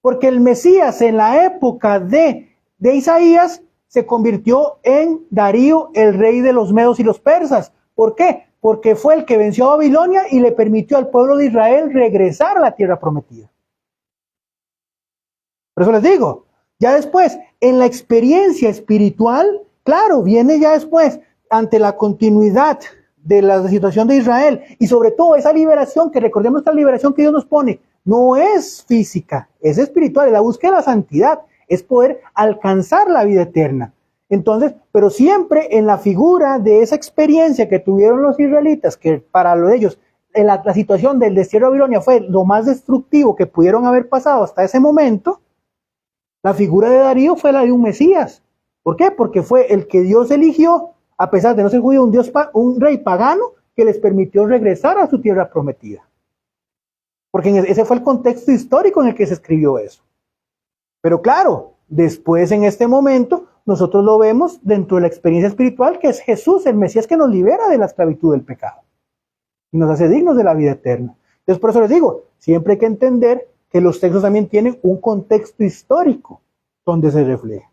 Porque el Mesías en la época de Isaías se convirtió en Darío, el rey de los medos y los persas. ¿Por qué? Porque fue el que venció a Babilonia y le permitió al pueblo de Israel regresar a la tierra prometida. Por eso les digo, ya después, en la experiencia espiritual, claro, viene ya después, ante la continuidad de la situación de Israel, y sobre todo esa liberación, que recordemos que la liberación que Dios nos pone, no es física, es espiritual, es la búsqueda de la santidad, es poder alcanzar la vida eterna. Entonces, pero siempre en la figura de esa experiencia que tuvieron los israelitas, que para lo de ellos, la situación del destierro de Babilonia fue lo más destructivo que pudieron haber pasado hasta ese momento, la figura de Darío fue la de un Mesías. ¿Por qué? Porque fue el que Dios eligió, a pesar de no ser judío, un rey pagano que les permitió regresar a su tierra prometida. Porque ese fue el contexto histórico en el que se escribió eso. Pero claro, después en este momento, nosotros lo vemos dentro de la experiencia espiritual, que es Jesús, el Mesías que nos libera de la esclavitud del pecado y nos hace dignos de la vida eterna. Entonces, por eso les digo, siempre hay que entender que los textos también tienen un contexto histórico donde se refleja.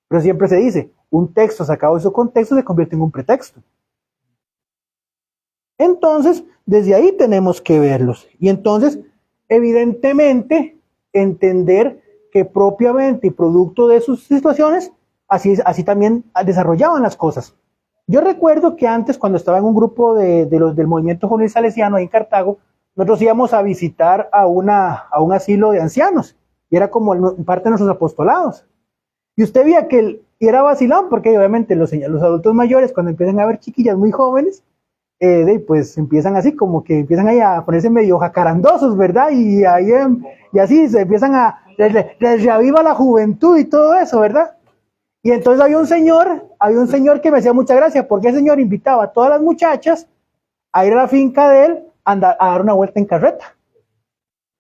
Pero siempre se dice, un texto sacado de su contexto se convierte en un pretexto. Entonces, desde ahí tenemos que verlos. Y entonces, evidentemente, entender que propiamente y producto de sus situaciones, así también desarrollaban las cosas. Yo recuerdo que antes, cuando estaba en un grupo de los del movimiento juvenil salesiano ahí en Cartago, nosotros íbamos a visitar a un asilo de ancianos, y era como parte de nuestros apostolados. Y usted veía que era vacilón, porque obviamente los adultos mayores, cuando empiezan a ver chiquillas muy jóvenes, pues empiezan así, como que empiezan ahí a ponerse medio jacarandosos, ¿verdad? Y así se empiezan les reaviva la juventud y todo eso, ¿verdad? Y entonces había un señor que me hacía mucha gracia, porque el señor invitaba a todas las muchachas a ir a la finca de él a dar una vuelta en carreta.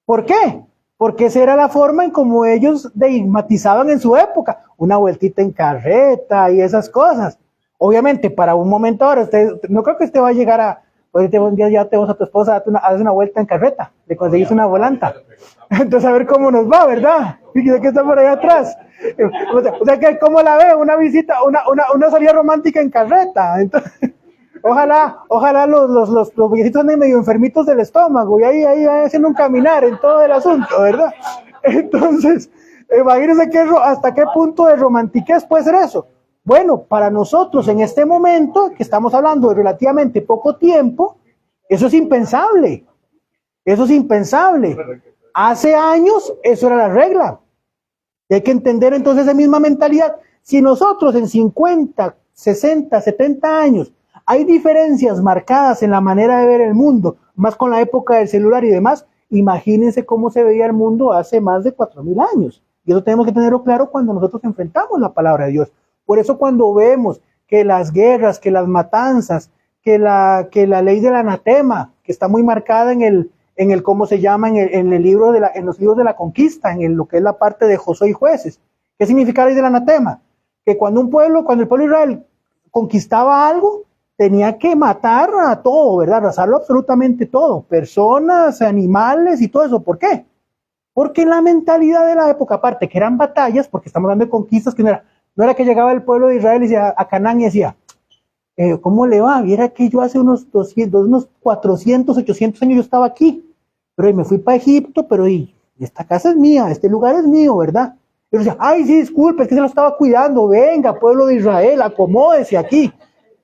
¿Por qué? Porque esa era la forma en como ellos matizaban en su época, una vueltita en carreta y esas cosas. Obviamente, para un momento ahora, no creo que usted va a llegar a, pues un día ya te vas a tu esposa, haces una vuelta en carreta, le conseguís una volanta. Entonces, a ver cómo nos va, ¿verdad? Fíjese que está por allá atrás. O sea, que ¿cómo la ve? Una visita, una salida romántica en carreta. Entonces, ojalá los viejitos anden medio enfermitos del estómago y ahí van haciendo un caminar en todo el asunto, ¿verdad? Entonces, imagínense hasta qué punto de romantiquez puede ser eso. Bueno, para nosotros en este momento, que estamos hablando de relativamente poco tiempo, eso es impensable. Eso es impensable. Hace años eso era la regla. Y hay que entender entonces esa misma mentalidad. Si nosotros en 50, 60, 70 años hay diferencias marcadas en la manera de ver el mundo, más con la época del celular y demás, imagínense cómo se veía el mundo hace más de 4000 años. Y eso tenemos que tenerlo claro cuando nosotros enfrentamos la palabra de Dios. Por eso cuando vemos que las guerras, que las matanzas, que la ley del anatema, que está muy marcada en el ¿cómo se llama? En el libro en los libros de la conquista, lo que es la parte de Josué y Jueces. ¿Qué significa la ley del anatema? Que cuando el pueblo de Israel conquistaba algo, tenía que matar a todo, ¿verdad? Arrasarlo absolutamente todo, personas, animales y todo eso. ¿Por qué? Porque en la mentalidad de la época, aparte que eran batallas, porque estamos hablando de conquistas, que no era que llegaba el pueblo de Israel y decía, a Canaán y decía, ¿cómo le va? Viera que yo hace unos 400, 800 años yo estaba aquí, pero me fui para Egipto, pero esta casa es mía, este lugar es mío, ¿verdad? Y yo decía, ay, sí, disculpe, es que se lo estaba cuidando, venga, pueblo de Israel, acomódese aquí.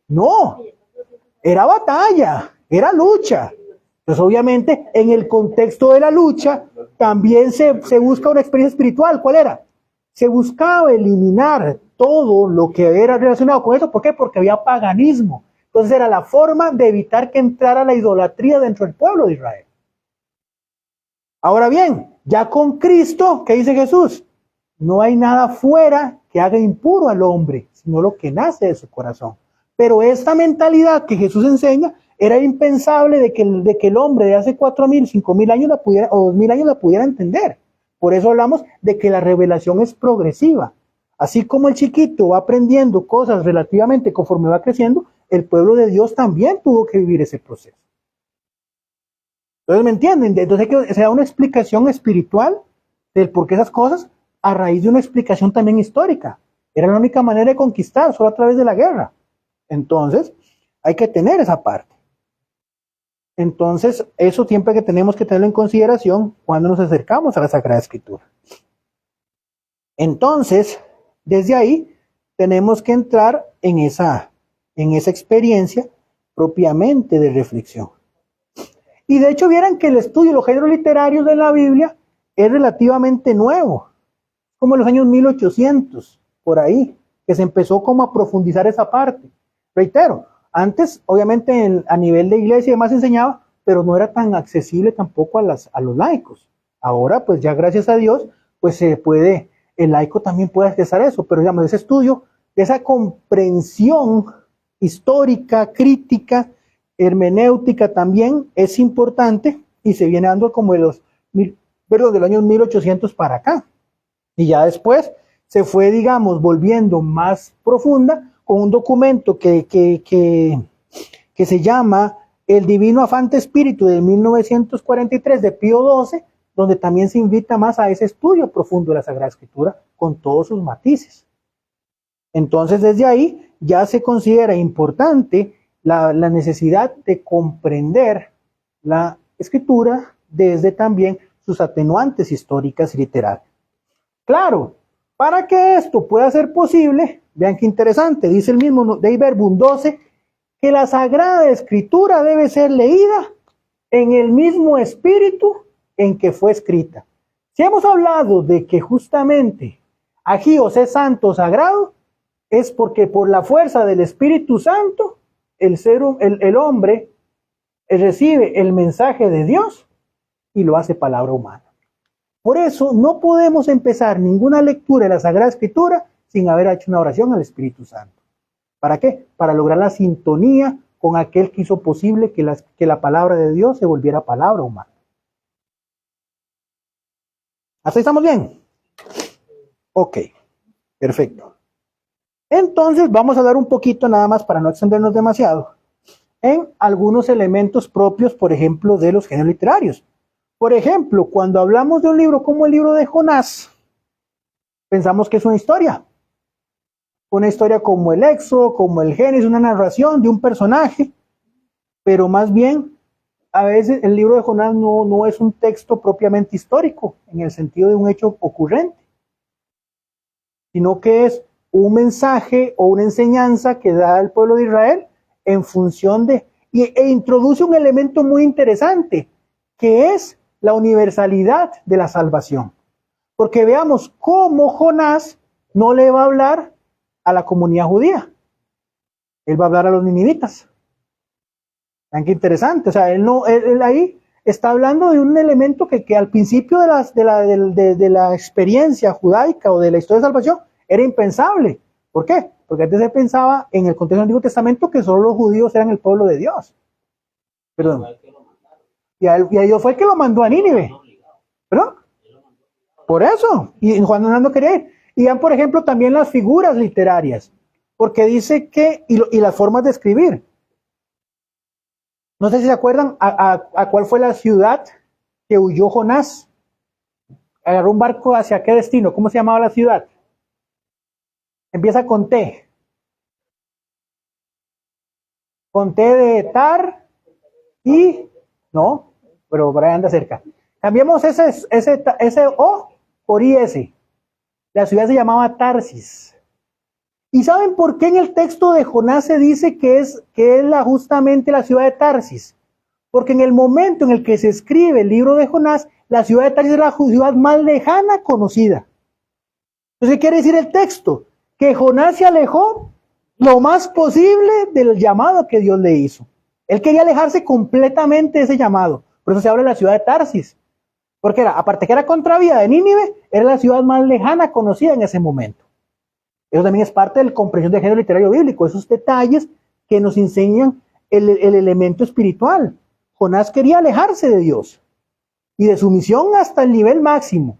No, era batalla, era lucha. Entonces, obviamente, en el contexto de la lucha, también se busca una experiencia espiritual. ¿Cuál era? Se buscaba eliminar todo lo que era relacionado con eso. ¿Por qué? Porque había paganismo. Entonces, era la forma de evitar que entrara la idolatría dentro del pueblo de Israel. Ahora bien, ya con Cristo, ¿qué dice Jesús? No hay nada fuera que haga impuro al hombre, sino lo que nace de su corazón. Pero esta mentalidad que Jesús enseña era impensable de que el hombre de hace 4.000, 5.000 años o 2.000 años la pudiera entender. Por eso hablamos de que la revelación es progresiva. Así como el chiquito va aprendiendo cosas relativamente conforme va creciendo, el pueblo de Dios también tuvo que vivir ese proceso. Entonces, ¿me entienden? Entonces se da una explicación espiritual del por qué esas cosas a raíz de una explicación también histórica. Era la única manera de conquistar, solo a través de la guerra. Entonces, hay que tener esa parte. Entonces, eso siempre que tenemos que tenerlo en consideración cuando nos acercamos a la Sagrada Escritura. Entonces, desde ahí, tenemos que entrar en esa experiencia propiamente de reflexión. Y de hecho, vieran que el estudio de los géneros literarios de la Biblia es relativamente nuevo, como en los años 1800, por ahí, que se empezó como a profundizar esa parte. Reitero, antes, obviamente, a nivel de iglesia y demás se enseñaba, pero no era tan accesible tampoco a los laicos. Ahora, pues ya gracias a Dios, pues el laico también puede accesar eso, pero digamos, ese estudio, esa comprensión histórica, crítica, hermenéutica también es importante y se viene dando como del año 1800 para acá. Y ya después se fue, digamos, volviendo más profunda con un documento que se llama El Divino Afante Espíritu de 1943 de Pío XII, donde también se invita más a ese estudio profundo de la Sagrada Escritura con todos sus matices. Entonces, desde ahí ya se considera importante la necesidad de comprender la Escritura desde también sus atenuantes históricas y literarias. Claro, para que esto pueda ser posible, vean qué interesante, dice el mismo Dei Verbum 12, que la Sagrada Escritura debe ser leída en el mismo espíritu en que fue escrita. Si hemos hablado de que justamente Agios es santo sagrado, es porque por la fuerza del Espíritu Santo, el hombre recibe el mensaje de Dios y lo hace palabra humana. Por eso no podemos empezar ninguna lectura de la Sagrada Escritura sin haber hecho una oración al Espíritu Santo. ¿Para qué? Para lograr la sintonía con aquel que hizo posible que la palabra de Dios se volviera palabra humana. ¿Hasta ahí estamos bien? Ok, perfecto. Entonces vamos a dar un poquito nada más para no extendernos demasiado en algunos elementos propios, por ejemplo, de los géneros literarios. Por ejemplo, cuando hablamos de un libro como el libro de Jonás, pensamos que es una historia como el Éxodo, como el Génesis, una narración de un personaje, pero más bien, a veces el libro de Jonás no es un texto propiamente histórico, en el sentido de un hecho ocurrente, sino que es un mensaje o una enseñanza que da el pueblo de Israel en función e introduce un elemento muy interesante, que es la universalidad de la salvación. Porque veamos cómo Jonás no le va a hablar a la comunidad judía. Él va a hablar a los ninivitas. Vean qué interesante. O sea, él ahí está hablando de un elemento que al principio de la experiencia judaica o de la historia de salvación era impensable. ¿Por qué? porque antes se pensaba en el contexto del Antiguo Testamento que solo los judíos eran el pueblo de Dios. Perdón. Y a Dios fue el que lo mandó a Nínive. ¿Perdón? Por eso. Y Juan no quería ir. Y vean, por ejemplo, también las figuras literarias. Porque dice que, y las formas de escribir. No sé si se acuerdan a cuál fue la ciudad que huyó Jonás. Agarró un barco hacia qué destino. ¿Cómo se llamaba la ciudad? Empieza con T. Con T de Tar y... No, pero Brian anda cerca. Cambiemos ese O por IS. La ciudad se llamaba Tarsis. ¿Y saben por qué en el texto de Jonás se dice que es justamente la ciudad de Tarsis? Porque en el momento en el que se escribe el libro de Jonás, la ciudad de Tarsis es la ciudad más lejana conocida. Entonces, ¿qué quiere decir el texto? Que Jonás se alejó lo más posible del llamado que Dios le hizo. Él quería alejarse completamente de ese llamado. Por eso se habla de la ciudad de Tarsis. Porque aparte que era contravía de Nínive, era la ciudad más lejana conocida en ese momento. Eso también es parte de la comprensión del género literario bíblico, esos detalles que nos enseñan el elemento espiritual. Jonás quería alejarse de Dios y de su misión hasta el nivel máximo.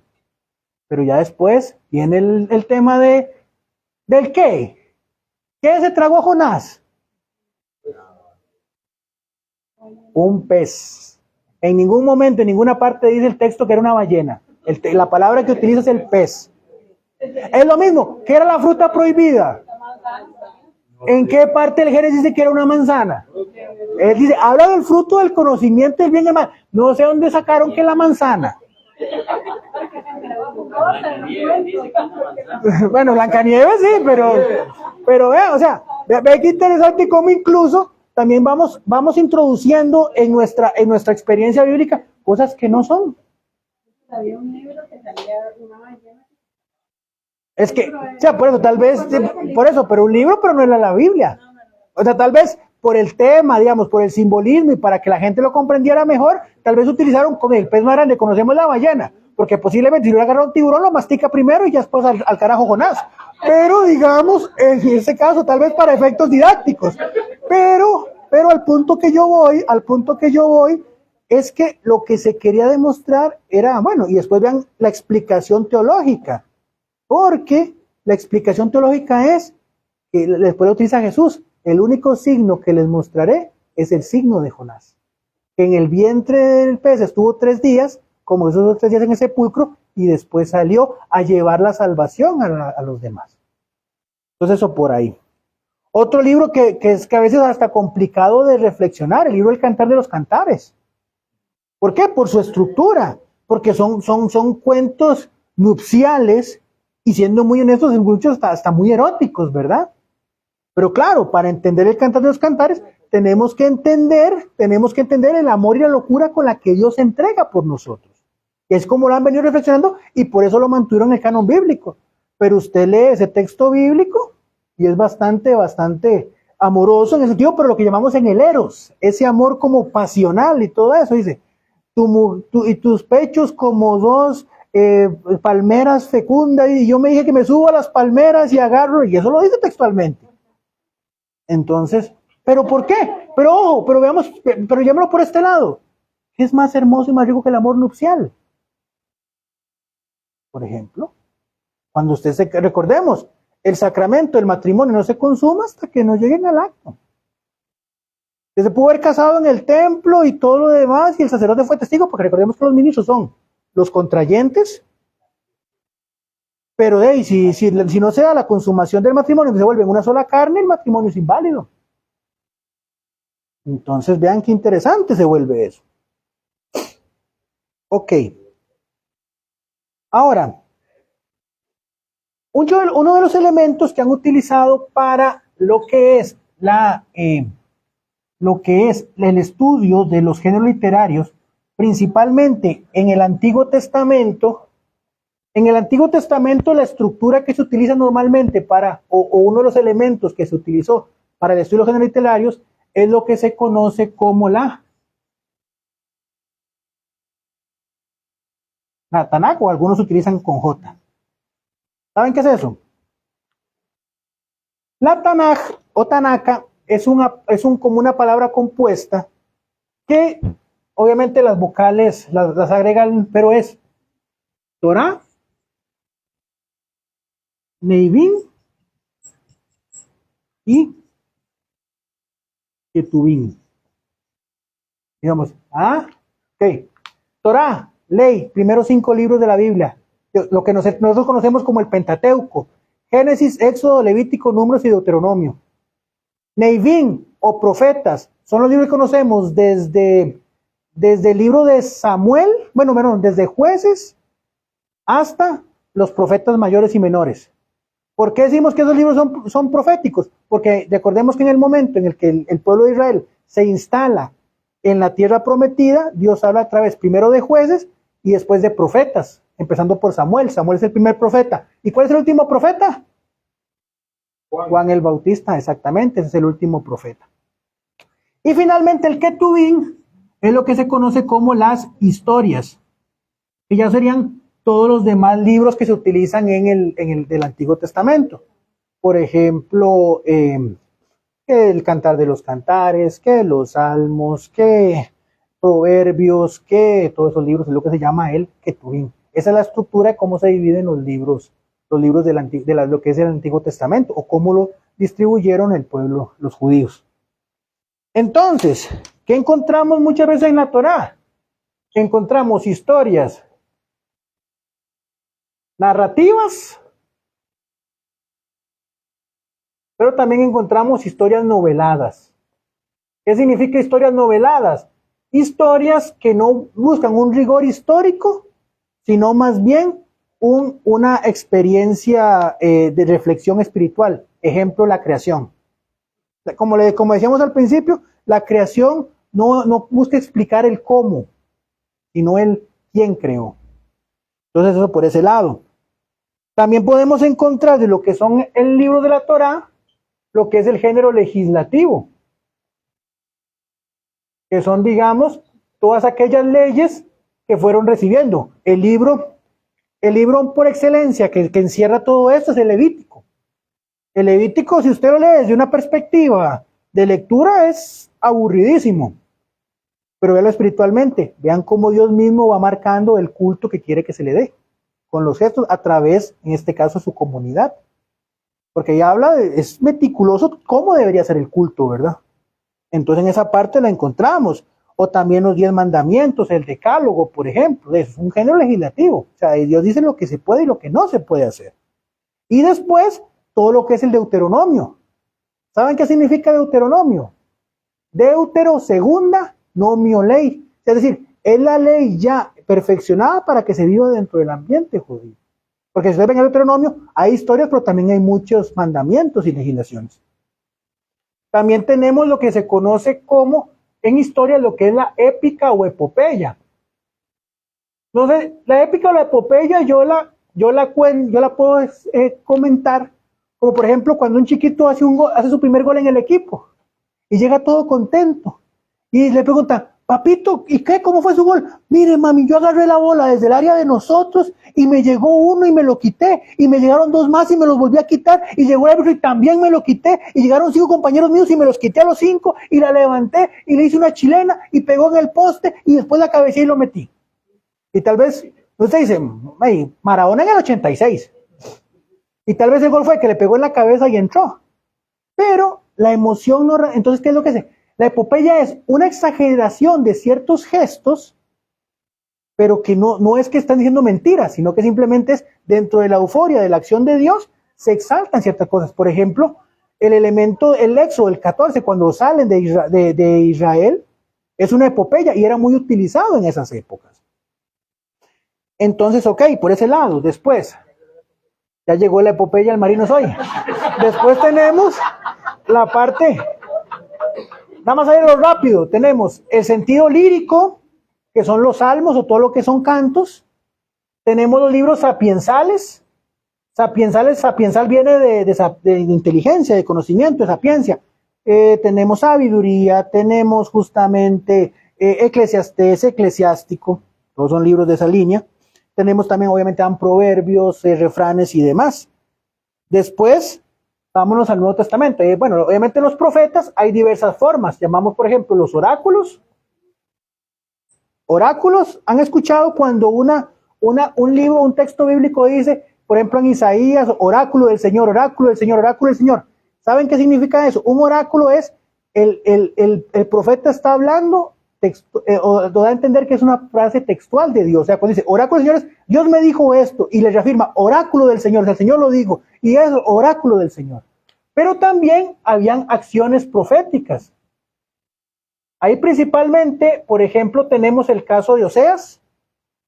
Pero ya después viene el tema del qué. ¿Qué se tragó a Jonás? Un pez. En ningún momento, en ninguna parte dice el texto que era una ballena. La palabra que utiliza es el pez. Es lo mismo. ¿Qué era la fruta prohibida? ¿En qué parte del Génesis dice que era una manzana? Él dice, habla del fruto del conocimiento del bien y el mal. No sé dónde sacaron que la manzana. Bueno, Blancanieves sí, pero o sea, ve qué interesante cómo incluso también vamos introduciendo en nuestra experiencia bíblica cosas que no son. Había un libro que salía una ballena. Es que, o sea, por eso, tal vez, por eso, pero un libro, pero no era la Biblia. O sea, tal vez por el tema, digamos, por el simbolismo y para que la gente lo comprendiera mejor, tal vez utilizaron con el pez más grande, conocemos la ballena, porque posiblemente si hubiera agarrado un tiburón, lo mastica primero y ya después al carajo Jonás. Pero, digamos, en ese caso, tal vez para efectos didácticos. Pero al punto que yo voy, es que lo que se quería demostrar era, bueno, y después vean la explicación teológica. Porque la explicación teológica es, que después lo utiliza Jesús, el único signo que les mostraré es el signo de Jonás. Que en el vientre del pez estuvo 3 días, como esos 3 días en el sepulcro, y después salió a llevar la salvación a los demás. Entonces eso por ahí. Otro libro que es que a veces hasta complicado de reflexionar, el libro El Cantar de los Cantares. ¿Por qué? Por su estructura, porque son cuentos nupciales, y siendo muy honestos, en muchos hasta muy eróticos, ¿verdad? Pero claro, para entender el Cantar de los Cantares, tenemos que entender el amor y la locura con la que Dios se entrega por nosotros. Es como lo han venido reflexionando, y por eso lo mantuvieron en el canon bíblico. Pero usted lee ese texto bíblico, y es bastante amoroso en ese sentido, pero lo que llamamos en el eros, ese amor como pasional y todo eso, dice, y tus pechos como 2 palmeras fecundas, y yo me dije que me subo a las palmeras y agarro, y eso lo dice textualmente. Entonces, ¿pero por qué? Pero ojo, pero llámelo por este lado. ¿Qué es más hermoso y más rico que el amor nupcial? Por ejemplo, cuando recordemos, el sacramento del matrimonio no se consuma hasta que no lleguen al acto. Se pudo haber casado en el templo y todo lo demás, y el sacerdote fue testigo, porque recordemos que los ministros son los contrayentes, pero si no se da la consumación del matrimonio, se vuelve una sola carne, el matrimonio es inválido. Entonces vean qué interesante se vuelve eso. Ok. Ahora, uno de los elementos que han utilizado para lo que es el estudio de los géneros literarios, principalmente en el Antiguo Testamento. En el Antiguo Testamento, la estructura que se utiliza normalmente o uno de los elementos que se utilizó para el estudio de los géneros literarios es lo que se conoce como la Tanakh, o algunos utilizan con J. ¿Saben qué es eso? La Tanaj o Tanaka es como una palabra compuesta que obviamente las vocales las agregan, pero es Torah, Neivim y Ketuvim. Digamos, ok. Torah, ley, primeros 5 libros de la Biblia, lo que nosotros conocemos como el Pentateuco, Génesis, Éxodo, Levítico, Números y Deuteronomio. Neivim o profetas son los libros que conocemos desde el libro de Samuel, desde Jueces hasta los profetas mayores y menores. ¿Por qué decimos que esos libros son proféticos? Porque recordemos que en el momento en el que el pueblo de Israel se instala en la tierra prometida, Dios habla a través primero de jueces y después de profetas, empezando por Samuel. Samuel es el primer profeta. ¿Y cuál es el último profeta? Juan el Bautista, exactamente, ese es el último profeta. Y finalmente el Ketuvim es lo que se conoce como las historias, que ya serían todos los demás libros que se utilizan en el del Antiguo Testamento. Por ejemplo, que el Cantar de los Cantares, que los Salmos, que Proverbios, que todos esos libros es lo que se llama el Ketuvim. Esa es la estructura de cómo se dividen los libros de lo que es el Antiguo Testamento, o cómo lo distribuyeron el pueblo, los judíos. Entonces, ¿qué encontramos muchas veces en la Torá? Encontramos historias narrativas, pero también encontramos historias noveladas. ¿Qué significa historias noveladas? Historias que no buscan un rigor histórico, sino más bien una experiencia de reflexión espiritual. Ejemplo, la creación. Como decíamos al principio, la creación no busca explicar el cómo, sino el quién creó. Entonces eso por ese lado. También podemos encontrar de lo que son el libro de la Torá, lo que es el género legislativo, que son, digamos, todas aquellas leyes que fueron recibiendo. El libro por excelencia que encierra todo esto es el Levítico. El Levítico, si usted lo lee desde una perspectiva de lectura, es aburridísimo. Pero véalo espiritualmente. Vean cómo Dios mismo va marcando el culto que quiere que se le dé, con los gestos, a través, en este caso, de su comunidad. Porque ella es meticuloso cómo debería ser el culto, ¿verdad? Entonces en esa parte la encontramos. O también los 10 mandamientos, el decálogo, por ejemplo. Es un género legislativo. O sea, Dios dice lo que se puede y lo que no se puede hacer. Y después, todo lo que es el Deuteronomio. ¿Saben qué significa Deuteronomio? Deutero, segunda, nomio, ley. Es decir, es la ley ya perfeccionada para que se viva dentro del ambiente judío. Porque si ustedes ven el Deuteronomio, hay historias, pero también hay muchos mandamientos y legislaciones. También tenemos lo que se conoce como, en historia, lo que es la épica o epopeya. Entonces, la épica o la epopeya yo la puedo comentar, como por ejemplo cuando un chiquito hace su primer gol en el equipo y llega todo contento y le pregunta: papito, ¿y qué? ¿Cómo fue su gol? Mire, mami, yo agarré la bola desde el área de nosotros y me llegó uno y me lo quité, y me llegaron 2 más y me los volví a quitar, y llegó el árbitro y también me lo quité, y llegaron 5 compañeros míos y me los quité a los 5 y la levanté y le hice una chilena y pegó en el poste y después la cabecé y lo metí. Y tal vez usted dice: hey, Maradona en el 86, y tal vez el gol fue que le pegó en la cabeza y entró, pero la emoción no. Entonces, ¿qué es lo que hace? La epopeya es una exageración de ciertos gestos, pero que no es que están diciendo mentiras, sino que simplemente es dentro de la euforia de la acción de Dios, se exaltan ciertas cosas. Por ejemplo, el Éxodo, el 14, cuando salen de Israel, es una epopeya y era muy utilizado en esas épocas. Entonces, ok, por ese lado. Después, ya llegó la epopeya al Marino Soy. Después tenemos la parte... Nada más a verlo rápido. Tenemos el sentido lírico, que son los salmos o todo lo que son cantos. Tenemos los libros sapiensales. Sapiensal viene de inteligencia, de conocimiento, de sapiencia. Tenemos sabiduría, tenemos justamente Eclesiastés, Eclesiástico. Todos son libros de esa línea. Tenemos también, obviamente, proverbios, refranes y demás. Después Vámonos al Nuevo Testamento. Bueno, obviamente los profetas hay diversas formas. Llamamos, por ejemplo, los oráculos. Oráculos, ¿han escuchado cuando un libro, un texto bíblico dice, por ejemplo en Isaías, oráculo del Señor, oráculo del Señor, oráculo del Señor? ¿Saben qué significa eso? Un oráculo es, el profeta está hablando, o da a entender que es una frase textual de Dios. O sea, cuando dice, oráculo del Señor es, Dios me dijo esto, y le reafirma, oráculo del Señor, o sea, el Señor lo dijo, y es oráculo del Señor. Pero también habían acciones proféticas. Ahí principalmente, por ejemplo, tenemos el caso de Oseas.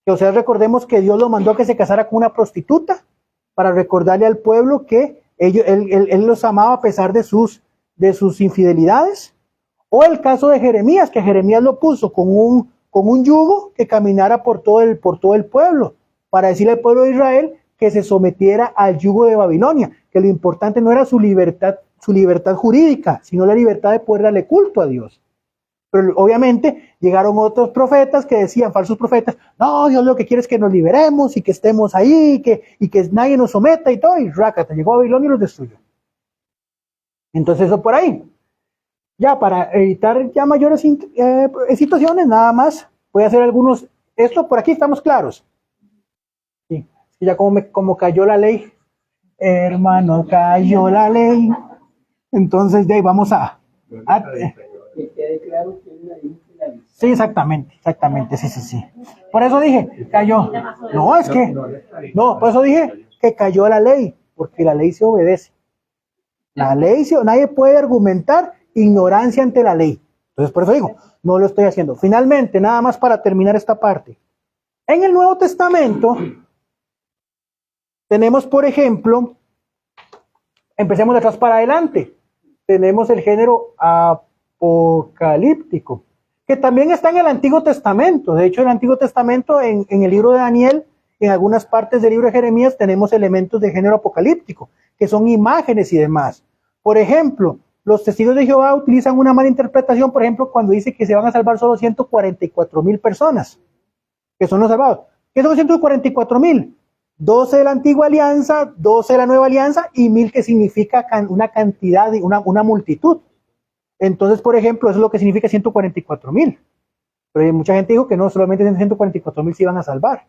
Que Oseas, recordemos que Dios lo mandó a que se casara con una prostituta para recordarle al pueblo que él los amaba a pesar de sus infidelidades. O el caso de Jeremías, que Jeremías lo puso con un yugo que caminara por todo el pueblo, para decirle al pueblo de Israel que se sometiera al yugo de Babilonia, que lo importante no era su libertad jurídica, sino la libertad de poder darle culto a Dios. Pero obviamente llegaron otros profetas que decían, falsos profetas, no, Dios lo que quiere es que nos liberemos y que estemos ahí, y que nadie nos someta y todo, y rácata, llegó a Babilonia y los destruyó. Entonces eso por ahí. Ya para evitar ya mayores situaciones, nada más voy a hacer algunos, esto por aquí estamos claros. Sí, ya como cayó la ley, hermano, cayó la ley. Entonces de ahí vamos Que quede claro que es la ley. sí, exactamente, sí. Por eso dije, cayó. No, es que, no, por eso dije que cayó la ley, porque la ley se obedece. Nadie puede argumentar ignorancia ante la ley. Entonces, por eso digo, no lo estoy haciendo. Finalmente, nada más para terminar esta parte. En el Nuevo Testamento, tenemos, por ejemplo, empecemos de atrás para adelante. Tenemos el género apocalíptico, que también está en el Antiguo Testamento. De hecho, en el Antiguo Testamento, en el libro de Daniel, en algunas partes del libro de Jeremías, tenemos elementos de género apocalíptico, que son imágenes y demás. Por ejemplo, los testigos de Jehová utilizan una mala interpretación, por ejemplo, cuando dice que se van a salvar solo 144,000 personas, que son los salvados. ¿Qué son 144,000? 12 de la antigua alianza, 12 de la nueva alianza y 1,000 que significa una cantidad, una multitud. Entonces, por ejemplo, eso es lo que significa 144,000. Pero mucha gente dijo que no, solamente 144,000 se iban a salvar.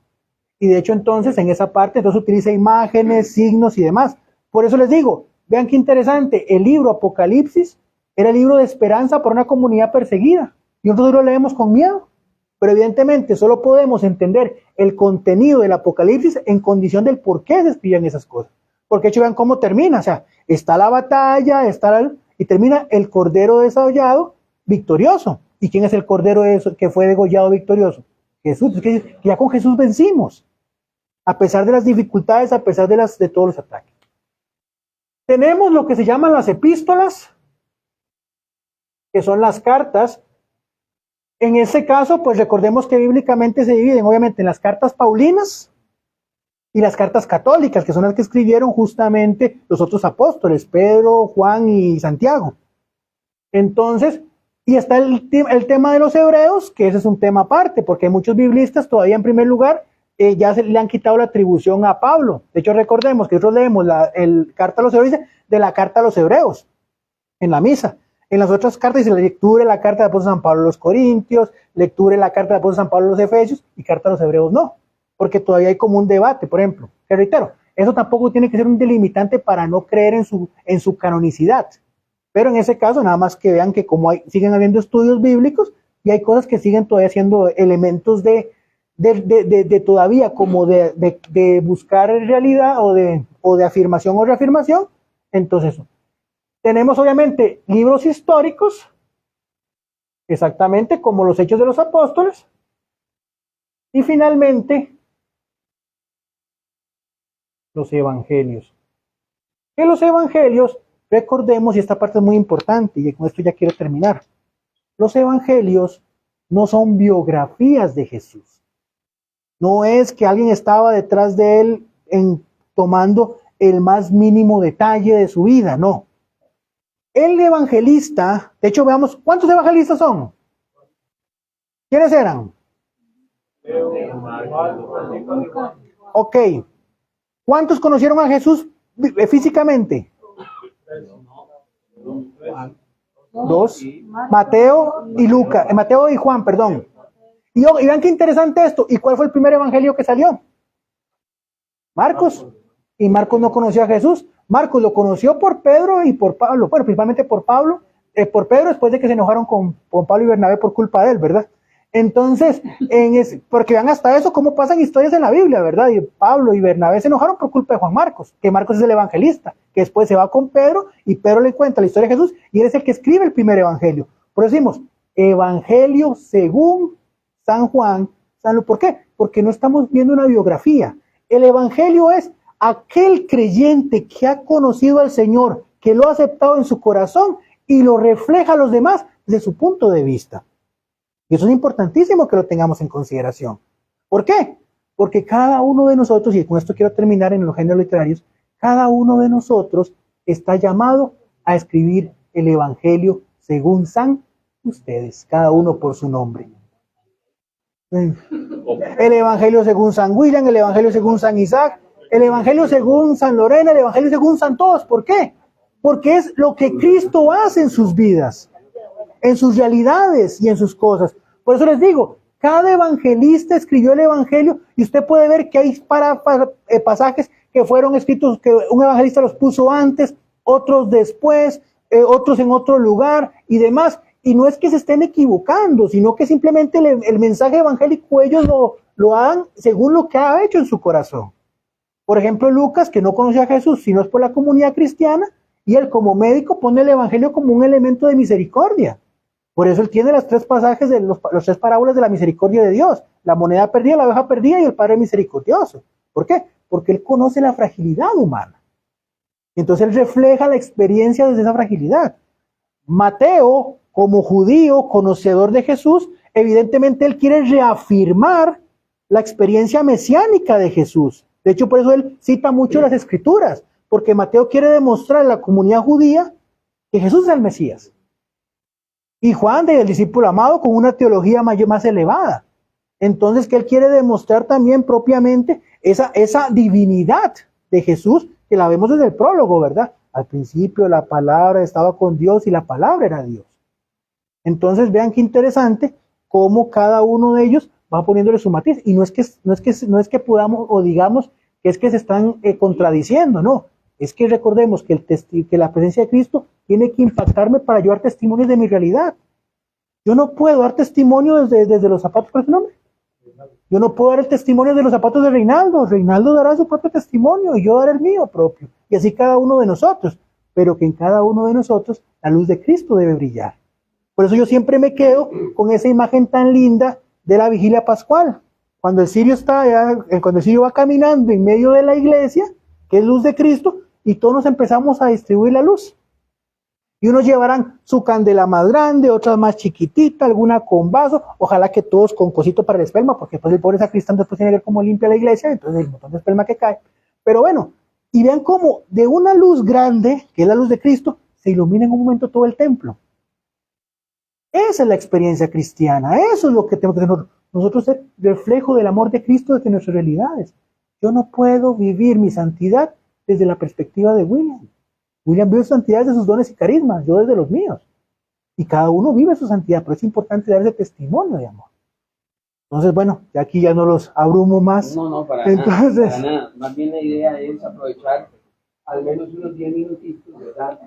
Y de hecho, entonces, en esa parte, entonces utiliza imágenes, signos y demás. Por eso les digo, vean qué interesante, el libro Apocalipsis era el libro de esperanza para una comunidad perseguida. Y nosotros lo leemos con miedo. Pero evidentemente solo podemos entender el contenido del Apocalipsis en condición del por qué se escribían esas cosas. Porque de hecho vean cómo termina, o sea, está la batalla, y termina el cordero desollado victorioso. ¿Y quién es el cordero que fue degollado victorioso? Jesús. Es que ya con Jesús vencimos, a pesar de las dificultades, a pesar de todos los ataques. Tenemos lo que se llaman las epístolas, que son las cartas. En ese caso, pues recordemos que bíblicamente se dividen, obviamente, en las cartas paulinas y las cartas católicas, que son las que escribieron justamente los otros apóstoles, Pedro, Juan y Santiago. Entonces, y está el tema de los hebreos, que ese es un tema aparte, porque muchos biblistas todavía en primer lugar ya le han quitado la atribución a Pablo. De hecho, recordemos que nosotros leemos el carta a los hebreos, dice, de la carta a los hebreos, en la misa. En las otras cartas dice lectura de la carta del apóstol San Pablo a los Corintios, lectura de la carta del apóstol San Pablo a los Efesios, y carta a los hebreos no, porque todavía hay como un debate, por ejemplo. Que reitero, eso tampoco tiene que ser un delimitante para no creer en su canonicidad. Pero en ese caso, nada más que vean que como siguen habiendo estudios bíblicos, y hay cosas que siguen todavía siendo elementos de todavía como de buscar realidad o de afirmación o reafirmación. Entonces, tenemos obviamente libros históricos, exactamente como los Hechos de los Apóstoles, y finalmente los evangelios. Que los evangelios, recordemos, y esta parte es muy importante, y con esto ya quiero terminar, los evangelios no son biografías de Jesús. No es que alguien estaba detrás de él tomando el más mínimo detalle de su vida, no. El evangelista, de hecho veamos, ¿cuántos evangelistas son? ¿Quiénes eran? Ok. ¿Cuántos conocieron a Jesús físicamente? Dos. Mateo y Lucas. Mateo y Juan, perdón. Y vean qué interesante esto. ¿Y cuál fue el primer evangelio que salió? Marcos. Y Marcos no conoció a Jesús. Marcos lo conoció por Pedro y por Pablo. Bueno, principalmente por Pablo. Por Pedro, después de que se enojaron con Pablo y Bernabé por culpa de él, ¿verdad? Entonces, porque vean hasta eso, cómo pasan historias en la Biblia, ¿verdad? Y Pablo y Bernabé se enojaron por culpa de Juan Marcos, que Marcos es el evangelista, que después se va con Pedro y Pedro le cuenta la historia de Jesús y él es el que escribe el primer evangelio. Por eso decimos, evangelio según San Juan, ¿por qué? Porque no estamos viendo una biografía. El evangelio es aquel creyente que ha conocido al Señor, que lo ha aceptado en su corazón y lo refleja a los demás desde su punto de vista. Y eso es importantísimo que lo tengamos en consideración. ¿Por qué? Porque cada uno de nosotros, y con esto quiero terminar en los géneros literarios, cada uno de nosotros está llamado a escribir el evangelio según San ustedes, cada uno por su nombre. El evangelio según San William, el evangelio según San Isaac, el evangelio según San Lorena, el evangelio según San todos. ¿Por qué? Porque es lo que Cristo hace en sus vidas, en sus realidades y en sus cosas. Por eso les digo, cada evangelista escribió el evangelio y usted puede ver que hay pasajes que fueron escritos, que un evangelista los puso antes, otros después, otros en otro lugar y demás. Y no es que se estén equivocando, sino que simplemente el mensaje evangélico ellos lo hagan según lo que ha hecho en su corazón. Por ejemplo, Lucas, que no conoció a Jesús, sino es por la comunidad cristiana, y él como médico pone el evangelio como un elemento de misericordia. Por eso él tiene los tres pasajes de los tres parábolas de la misericordia de Dios. La moneda perdida, la oveja perdida y el Padre misericordioso. ¿Por qué? Porque él conoce la fragilidad humana. Entonces él refleja la experiencia desde esa fragilidad. Mateo, como judío, conocedor de Jesús, evidentemente él quiere reafirmar la experiencia mesiánica de Jesús. De hecho, por eso él cita mucho las Escrituras, porque Mateo quiere demostrar a la comunidad judía que Jesús es el Mesías. Y Juan, el discípulo amado, con una teología más elevada. Entonces, que él quiere demostrar también propiamente esa divinidad de Jesús, que la vemos desde el prólogo, ¿verdad? Al principio la palabra estaba con Dios y la palabra era Dios. Entonces, vean qué interesante cómo cada uno de ellos va poniéndole su matiz. Y no es que podamos o digamos que es que se están contradiciendo, no. Es que recordemos que la presencia de Cristo tiene que impactarme para yo dar testimonios de mi realidad. Yo no puedo dar testimonio desde los zapatos, ¿cuál es su nombre? Yo no puedo dar el testimonio de los zapatos de Reinaldo. Reinaldo dará su propio testimonio y yo daré el mío propio. Y así cada uno de nosotros. Pero que en cada uno de nosotros la luz de Cristo debe brillar. Por eso yo siempre me quedo con esa imagen tan linda de la vigilia pascual. Cuando el cirio va caminando en medio de la iglesia, que es luz de Cristo, y todos nos empezamos a distribuir la luz. Y unos llevarán su candela más grande, otras más chiquitita, alguna con vaso, ojalá que todos con cosito para el esperma, porque después el pobre sacristán después tiene que ver cómo limpia la iglesia, entonces el montón de esperma que cae. Pero bueno, y vean cómo de una luz grande, que es la luz de Cristo, se ilumina en un momento todo el templo. Esa es la experiencia cristiana, eso es lo que tenemos que hacer nosotros, ser reflejo del amor de Cristo desde nuestras realidades. Yo no puedo vivir mi santidad desde la perspectiva de William. William vive su santidad desde sus dones y carismas, yo desde los míos. Y cada uno vive su santidad, pero es importante dar ese testimonio de amor. Entonces, bueno, ya aquí ya no los abrumo más. No, para nada. Más bien la idea es aprovechar al menos unos 10 minutitos, ¿verdad?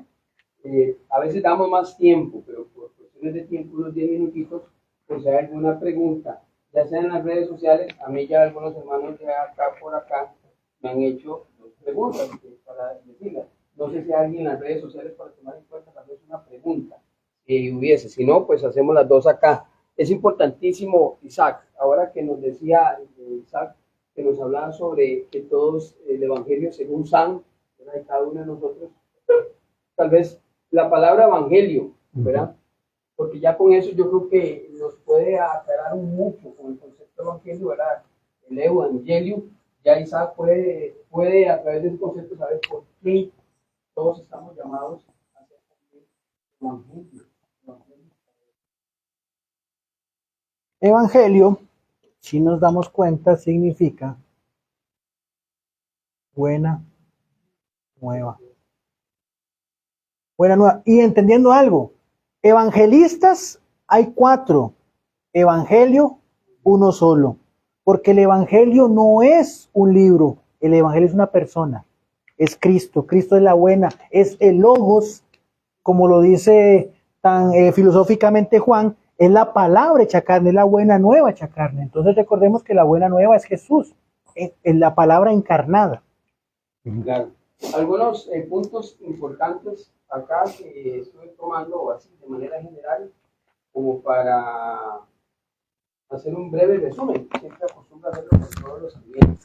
A veces damos más tiempo, pero por cuestiones de tiempo, unos 10 minutitos, pues si hay alguna pregunta, ya sea en las redes sociales, a mí ya algunos hermanos de acá por acá me han hecho preguntas para decirlas. No sé si hay alguien en las redes sociales para tomar en cuenta tal vez una pregunta que hubiese, si no, pues hacemos las dos acá. Es importantísimo, Isaac, ahora que nos decía Isaac, que nos hablaba sobre que todos el Evangelio según San, ¿verdad? Y cada uno de nosotros, tal vez la palabra Evangelio, ¿verdad? Porque ya con eso yo creo que nos puede aclarar mucho con el concepto de Evangelio, ¿verdad? El Evangelio, ya Isaac puede a través de ese concepto saber por qué todos estamos llamados a hacer el Evangelio. Evangelio, si nos damos cuenta, significa buena nueva. buena nueva. Y entendiendo algo, evangelistas hay 4, evangelio uno solo, porque el evangelio no es un libro, el evangelio es una persona, es Cristo, Cristo es la buena, es el logos, como lo dice tan filosóficamente Juan, es la palabra hecha carne, es la buena nueva hecha carne. Entonces recordemos que la buena nueva es Jesús, es la palabra encarnada. Claro. Algunos puntos importantes acá que estoy tomando así de manera general, como para hacer un breve resumen. Siempre acostumbro a hacerlo con todos los ambientes.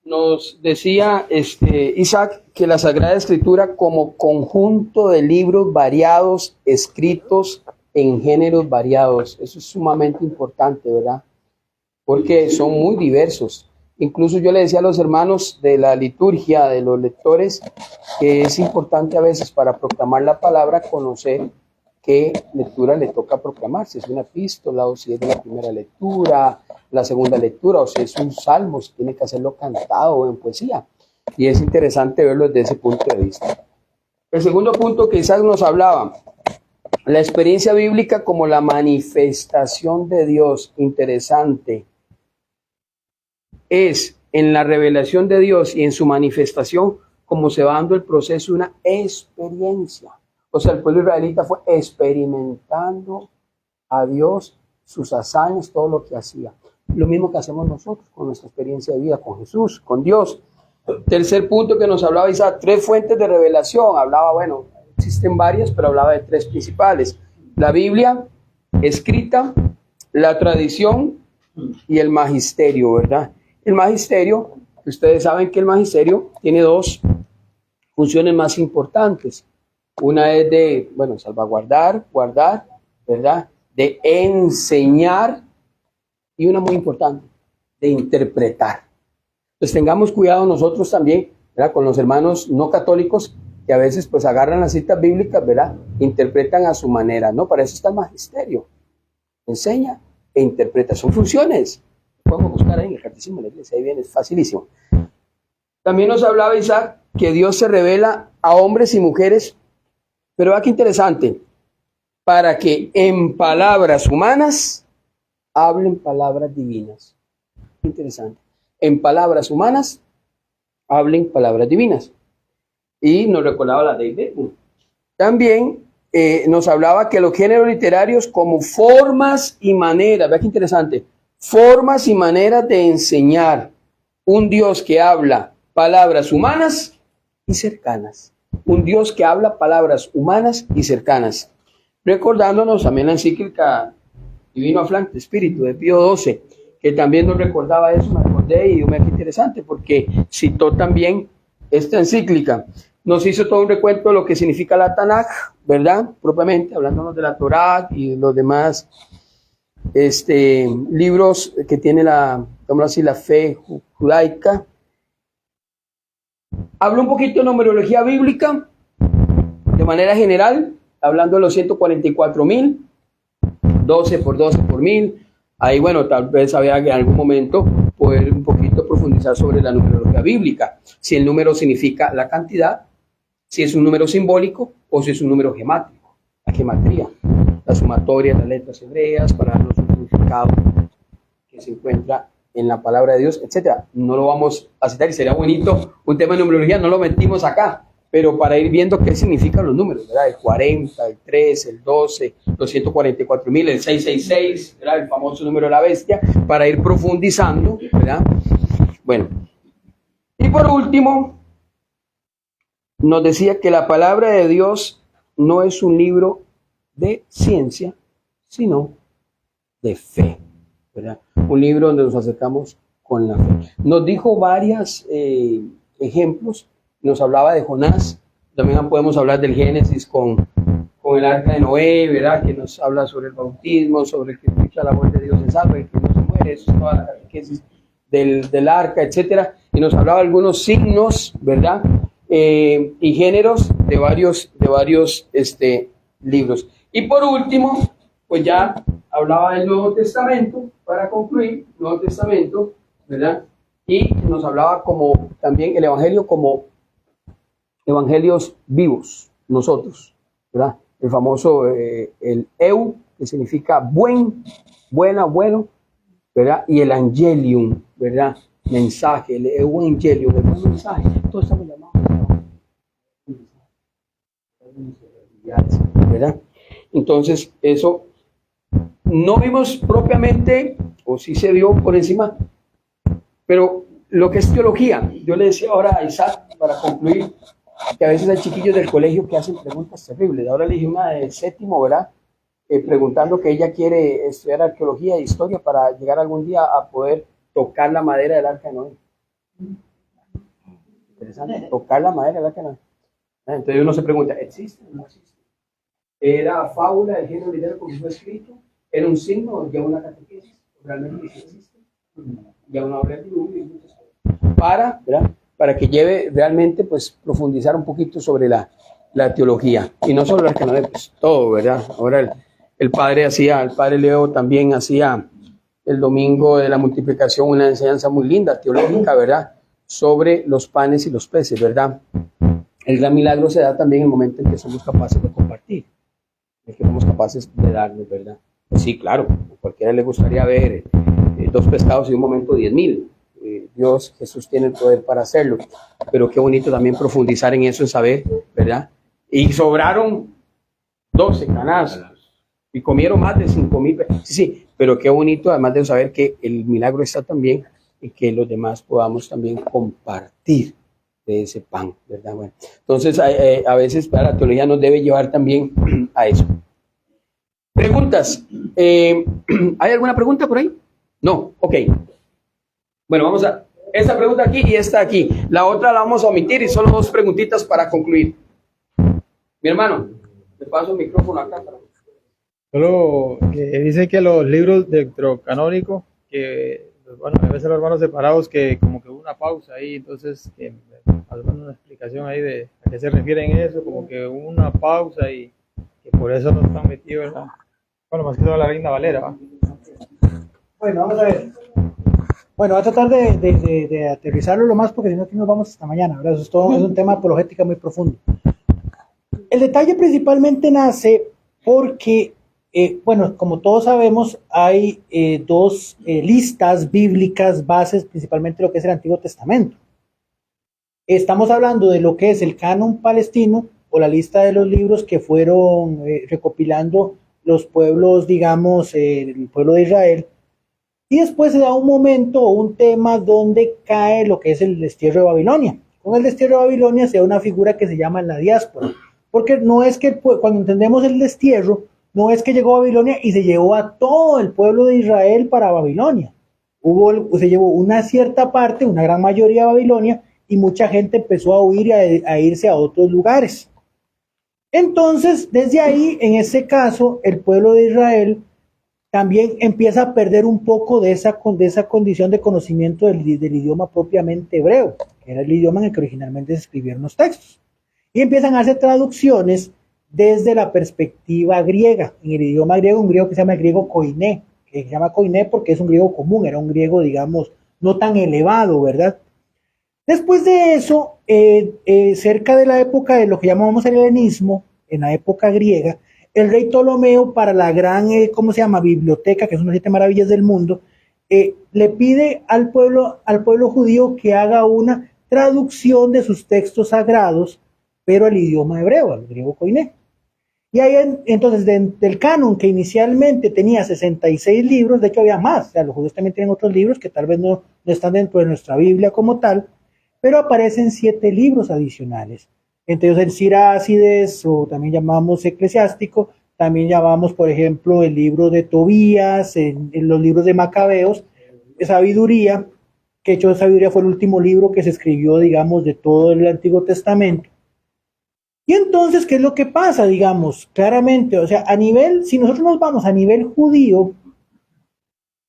Nos decía Isaac que la Sagrada Escritura como conjunto de libros variados, escritos en géneros variados. Eso es sumamente importante, ¿verdad? Porque son muy diversos. Incluso yo le decía a los hermanos de la liturgia, de los lectores, que es importante a veces para proclamar la palabra conocer qué lectura le toca proclamar, si es una epístola o si es de la primera lectura, la segunda lectura, o si es un salmo, si tiene que hacerlo cantado o en poesía. Y es interesante verlo desde ese punto de vista. El segundo punto que Isaac nos hablaba, la experiencia bíblica como la manifestación de Dios, interesante. Es en la revelación de Dios y en su manifestación como se va dando el proceso de una experiencia. O sea, el pueblo israelita fue experimentando a Dios, sus hazañas, todo lo que hacía. Lo mismo que hacemos nosotros con nuestra experiencia de vida, con Jesús, con Dios. Tercer punto que nos hablaba Isaac, 3 fuentes de revelación. Hablaba, bueno, existen varias, pero hablaba de 3 principales. La Biblia escrita, la tradición y el magisterio, ¿verdad? El magisterio, ustedes saben que el magisterio tiene 2 funciones más importantes. Una es de, bueno, salvaguardar, guardar, ¿verdad? De enseñar y una muy importante, de interpretar. Pues tengamos cuidado nosotros también, ¿verdad? Con los hermanos no católicos que a veces pues agarran las citas bíblicas, ¿verdad? Interpretan a su manera, ¿no? Para eso está el magisterio. Enseña e interpreta. Son funciones. Podemos buscar ahí en el catecismo de la iglesia, ahí viene, es facilísimo. También nos hablaba Isaac que Dios se revela a hombres y mujeres, pero vea qué interesante, para que en palabras humanas hablen palabras divinas. Qué interesante. En palabras humanas hablen palabras divinas. Y nos recordaba la David. También nos hablaba que los géneros literarios como formas y maneras, vea qué interesante, formas y maneras de enseñar un Dios que habla palabras humanas y cercanas. Un Dios que habla palabras humanas y cercanas. Recordándonos también la encíclica Divino Aflante Espíritu de Pío XII, que también nos recordaba eso, me acordé y me quedé interesante porque citó también esta encíclica. Nos hizo todo un recuento de lo que significa la Tanaj, ¿verdad? Propiamente, hablándonos de la Torá y de los demás libros que tiene la fe judaica. Hablo un poquito de numerología bíblica, de manera general, hablando de los 144,000, 12 por 12 por 1000. Ahí, bueno, tal vez había que en algún momento poder un poquito profundizar sobre la numerología bíblica. Si el número significa la cantidad, si es un número simbólico o si es un número gemátrico. La gematría, la sumatoria de las letras hebreas para darnos un significado que se encuentra en la palabra de Dios, etcétera. No lo vamos a citar y sería bonito un tema de numerología, no lo metimos acá, pero para ir viendo qué significan los números, ¿verdad? El 40, el 3, el 12, los 144,000, el 666, ¿verdad? El famoso número de la bestia, para ir profundizando, ¿verdad? Bueno, y por último, nos decía que la palabra de Dios no es un libro de ciencia, sino de fe, ¿verdad? Un libro donde nos acercamos con la fe. Nos dijo varios ejemplos, nos hablaba de Jonás, también podemos hablar del Génesis con el arca de Noé, ¿verdad? Que nos habla sobre el bautismo, sobre que escucha la voz de Dios se salva y que no se muere, eso es toda la catequesis del arca, etcétera. Y nos hablaba de algunos signos, ¿verdad? Y géneros de varios libros. Y por último, pues ya hablaba del Nuevo Testamento, para concluir, Nuevo Testamento, ¿verdad? Y nos hablaba como también el Evangelio como evangelios vivos, nosotros, ¿verdad? El famoso, el eu, que significa buena, bueno, ¿verdad? Y el angelium, ¿verdad? Mensaje, el evangelium, el buen mensaje. Todos estamos llamados, ¿verdad? Entonces, eso no vimos propiamente, o sí se vio por encima, pero lo que es teología, yo le decía ahora a Isaac, para concluir, que a veces hay chiquillos del colegio que hacen preguntas terribles. Ahora le dije una de séptimo, ¿verdad? Preguntando que ella quiere estudiar arqueología e historia para llegar algún día a poder tocar la madera del arca de Noé. Interesante, tocar la madera del arca de Noé. Entonces uno se pregunta, ¿existe o no existe? ¿Era fábula del género literario como fue escrito? ¿Era un signo de una catequesis? ¿Realmente existe? Ya uno habla de diluvio y muchas cosas. ¿Verdad? Para que lleve realmente, pues, profundizar un poquito sobre la teología. Y no solo el arca de Noé, pues todo, ¿verdad? Ahora el padre Leo también hacía el domingo de la multiplicación una enseñanza muy linda, teológica, ¿verdad? Sobre los panes y los peces, ¿verdad? El gran milagro se da también en el momento en que somos capaces de compartir, en que somos capaces de darnos, ¿verdad? Pues sí, claro, a cualquiera le gustaría ver 2 pescados y un momento 10,000. Dios, Jesús tiene el poder para hacerlo, pero qué bonito también profundizar en eso, en saber, ¿verdad? Y sobraron 12 canastos y comieron más de 5,000. Sí, pero qué bonito, además de saber que el milagro está también en que los demás podamos también compartir de ese pan, ¿verdad? Bueno, entonces a veces para la teología nos debe llevar también a eso. Preguntas. ¿Hay alguna pregunta por ahí? No, ok. Bueno, vamos a esta pregunta aquí y esta aquí. La otra la vamos a omitir y solo 2 preguntitas para concluir. Mi hermano, te paso el micrófono acá. Solo que dice que los libros deuterocanónicos, que bueno, a veces los hermanos separados, que como que hubo una pausa ahí, entonces que más o menos una explicación ahí de a qué se refieren eso, como que hubo una pausa y que por eso no están metidos en la, bueno, más que todo la Reina Valera, ¿va? Bueno, vamos a ver. Bueno, voy a tratar de aterrizarlo lo más, porque si no aquí nos vamos hasta mañana, ¿verdad? Eso es todo, es un tema apologética muy profundo. El detalle principalmente nace porque, bueno, como todos sabemos, hay 2 listas bíblicas bases, principalmente lo que es el Antiguo Testamento. Estamos hablando de lo que es el canon palestino, o la lista de los libros que fueron recopilando los pueblos, digamos, el pueblo de Israel. Y después se da un momento o un tema donde cae lo que es el destierro de Babilonia. Con el destierro de Babilonia se da una figura que se llama la diáspora. Porque no es que cuando entendemos el destierro, no es que llegó a Babilonia y se llevó a todo el pueblo de Israel para Babilonia. Se llevó una cierta parte, una gran mayoría a Babilonia, y mucha gente empezó a huir y a irse a otros lugares. Entonces, desde ahí, en ese caso, el pueblo de Israel también empieza a perder un poco de esa condición de conocimiento del idioma propiamente hebreo, que era el idioma en el que originalmente se escribieron los textos. Y empiezan a hacer traducciones desde la perspectiva griega. En el idioma griego, un griego que se llama el griego koiné, que se llama koiné porque es un griego común, era un griego, digamos, no tan elevado, ¿verdad? Después de eso, cerca de la época de lo que llamamos el helenismo, en la época griega, el rey Ptolomeo, para la gran, biblioteca, que son las 7 maravillas del mundo, le pide al pueblo judío que haga una traducción de sus textos sagrados, pero al idioma hebreo, al griego koiné. Y ahí entonces del canon, que inicialmente tenía 66 libros, de hecho había más, o sea, los judíos también tienen otros libros que tal vez no están dentro de nuestra Biblia como tal, pero aparecen 7 libros adicionales. Entre ellos el Sirácides, o también llamamos eclesiástico, también llamamos, por ejemplo, el libro de Tobías, en los libros de Macabeos, Sabiduría, que de hecho Sabiduría fue el último libro que se escribió, digamos, de todo el Antiguo Testamento. Y entonces, ¿qué es lo que pasa? Digamos, claramente, o sea, si nosotros nos vamos a nivel judío,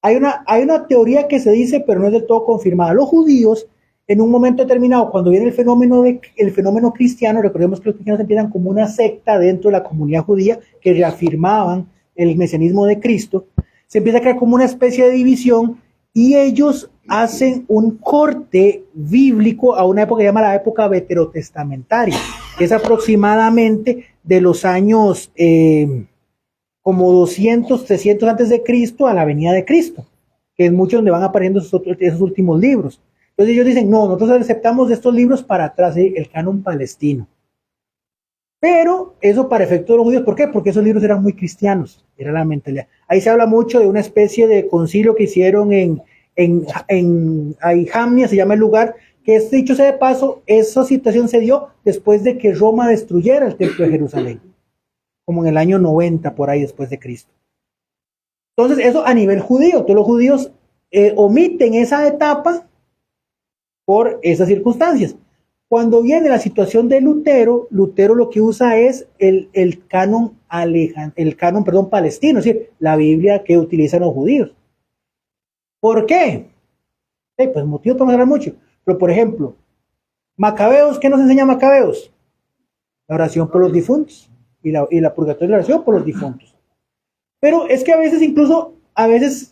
hay una teoría que se dice, pero no es del todo confirmada. Los judíos, en un momento determinado, cuando viene el fenómeno cristiano, recordemos que los cristianos empiezan como una secta dentro de la comunidad judía que reafirmaban el mesianismo de Cristo, se empieza a crear como una especie de división y ellos hacen un corte bíblico a una época que se llama la época veterotestamentaria. es aproximadamente de los años como 200, 300 antes de Cristo a la venida de Cristo, que es mucho donde van apareciendo esos últimos libros. Entonces ellos dicen, no, nosotros aceptamos de estos libros para atrás, el canon palestino. Pero eso para efecto de los judíos, ¿por qué? Porque esos libros eran muy cristianos, era la mentalidad. Ahí se habla mucho de una especie de concilio que hicieron en Jamnia, se llama el lugar, que dicho sea de paso, esa situación se dio después de que Roma destruyera el templo de Jerusalén, como en el año 90, por ahí después de Cristo. Entonces eso a nivel judío, todos los judíos omiten esa etapa por esas circunstancias. Cuando viene la situación de Lutero, Lutero lo que usa es el canon palestino, es decir, la Biblia que utilizan los judíos. ¿Por qué? Pues motivo para hablar mucho. Pero por ejemplo, Macabeos, ¿qué nos enseña Macabeos? La oración por los difuntos y la purgatoria de la oración por los difuntos. Pero es que a veces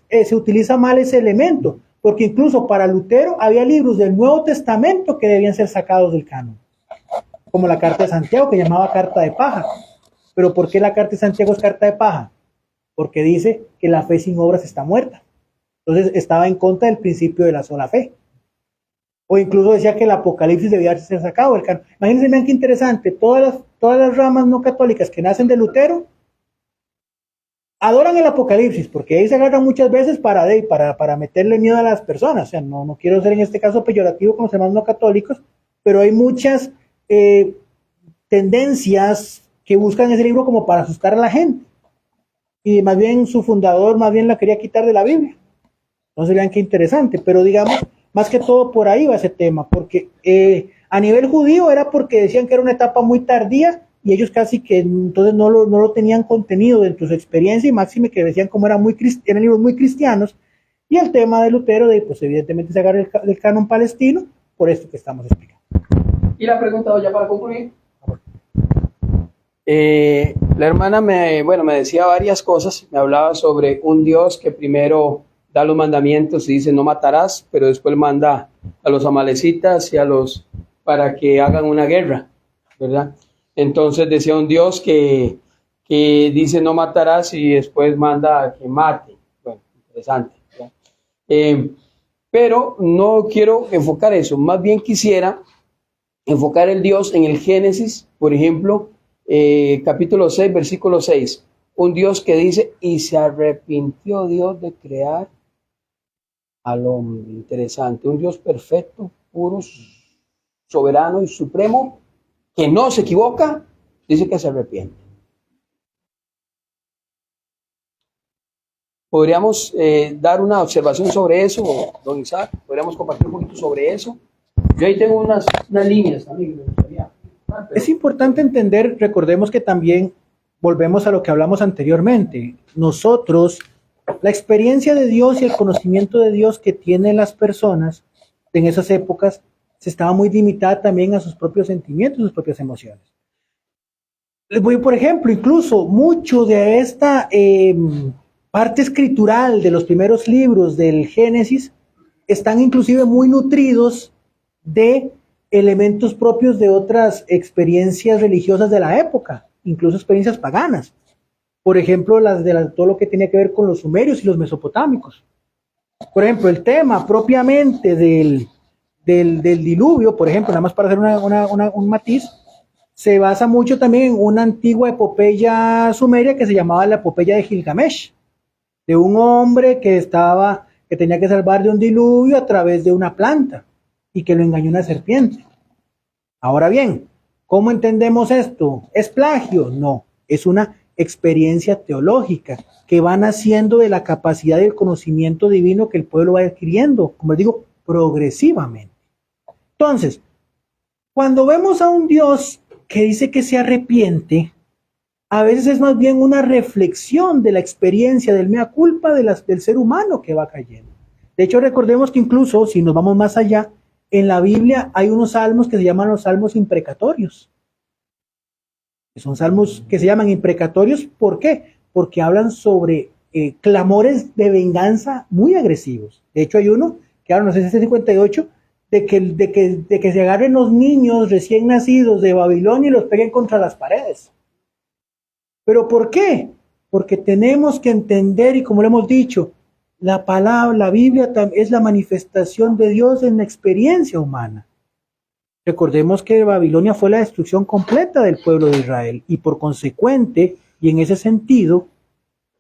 se utiliza mal ese elemento. Porque incluso para Lutero había libros del Nuevo Testamento que debían ser sacados del canon, como la Carta de Santiago, que llamaba Carta de Paja. ¿Pero por qué la Carta de Santiago es Carta de Paja? Porque dice que la fe sin obras está muerta. Entonces estaba en contra del principio de la sola fe. O incluso decía que el Apocalipsis debía ser sacado del canon. Imagínense, vean qué interesante, todas las ramas no católicas que nacen de Lutero adoran el Apocalipsis, porque ahí se agarran muchas veces para meterle miedo a las personas. O sea, no quiero ser en este caso peyorativo con los hermanos no católicos, pero hay muchas tendencias que buscan ese libro como para asustar a la gente. Y más bien su fundador la quería quitar de la Biblia. Entonces vean qué interesante, pero digamos, más que todo por ahí va ese tema, porque a nivel judío era porque decían que era una etapa muy tardía, y ellos casi que entonces no lo tenían contenido dentro de su experiencia, y máxime que decían como eran libros muy cristianos, y el tema de Lutero, pues evidentemente se agarra el canon palestino, por esto que estamos explicando. Y la pregunta ya para concluir. La hermana me decía varias cosas, me hablaba sobre un Dios que primero da los mandamientos y dice no matarás, pero después manda a los amalecitas y para que hagan una guerra, ¿verdad? Entonces decía un Dios que dice no matarás y después manda a que mate. Bueno, interesante, ¿verdad? Pero no quiero enfocar eso, más bien quisiera enfocar el Dios en el Génesis, por ejemplo, capítulo 6, versículo 6. Un Dios que dice, y se arrepintió Dios de crear al hombre. Interesante, un Dios perfecto, puro, soberano y supremo, que no se equivoca, dice que se arrepiente. ¿Podríamos dar una observación sobre eso, don Isaac? ¿Podríamos compartir un poquito sobre eso? Yo ahí tengo unas líneas también que me gustaría. Es importante entender, recordemos que también volvemos a lo que hablamos anteriormente. Nosotros, la experiencia de Dios y el conocimiento de Dios que tienen las personas en esas épocas se estaba muy limitada también a sus propios sentimientos, sus propias emociones. Les voy, por ejemplo, incluso mucho de esta parte escritural de los primeros libros del Génesis están inclusive muy nutridos de elementos propios de otras experiencias religiosas de la época, incluso experiencias paganas. Por ejemplo, todo lo que tenía que ver con los sumerios y los mesopotámicos. Por ejemplo, el tema propiamente del diluvio, por ejemplo, nada más para hacer un matiz, se basa mucho también en una antigua epopeya sumeria que se llamaba la epopeya de Gilgamesh, de un hombre que tenía que salvar de un diluvio a través de una planta y que lo engañó una serpiente. Ahora bien, ¿cómo entendemos esto? ¿Es plagio? No, es una experiencia teológica que va naciendo de la capacidad y el conocimiento divino que el pueblo va adquiriendo, como les digo, progresivamente. Entonces, cuando vemos a un Dios que dice que se arrepiente, a veces es más bien una reflexión de la experiencia del mea culpa del ser humano que va cayendo. De hecho, recordemos que incluso, si nos vamos más allá, en la Biblia hay unos salmos que se llaman los salmos imprecatorios. Son salmos que se llaman imprecatorios, ¿por qué? Porque hablan sobre clamores de venganza muy agresivos. De hecho, hay uno que ahora no sé si es el 58, de que se agarren los niños recién nacidos de Babilonia y los peguen contra las paredes. ¿Pero por qué? Porque tenemos que entender, y como lo hemos dicho, la palabra, la Biblia es la manifestación de Dios en la experiencia humana. Recordemos que Babilonia fue la destrucción completa del pueblo de Israel, y por consecuente, y en ese sentido,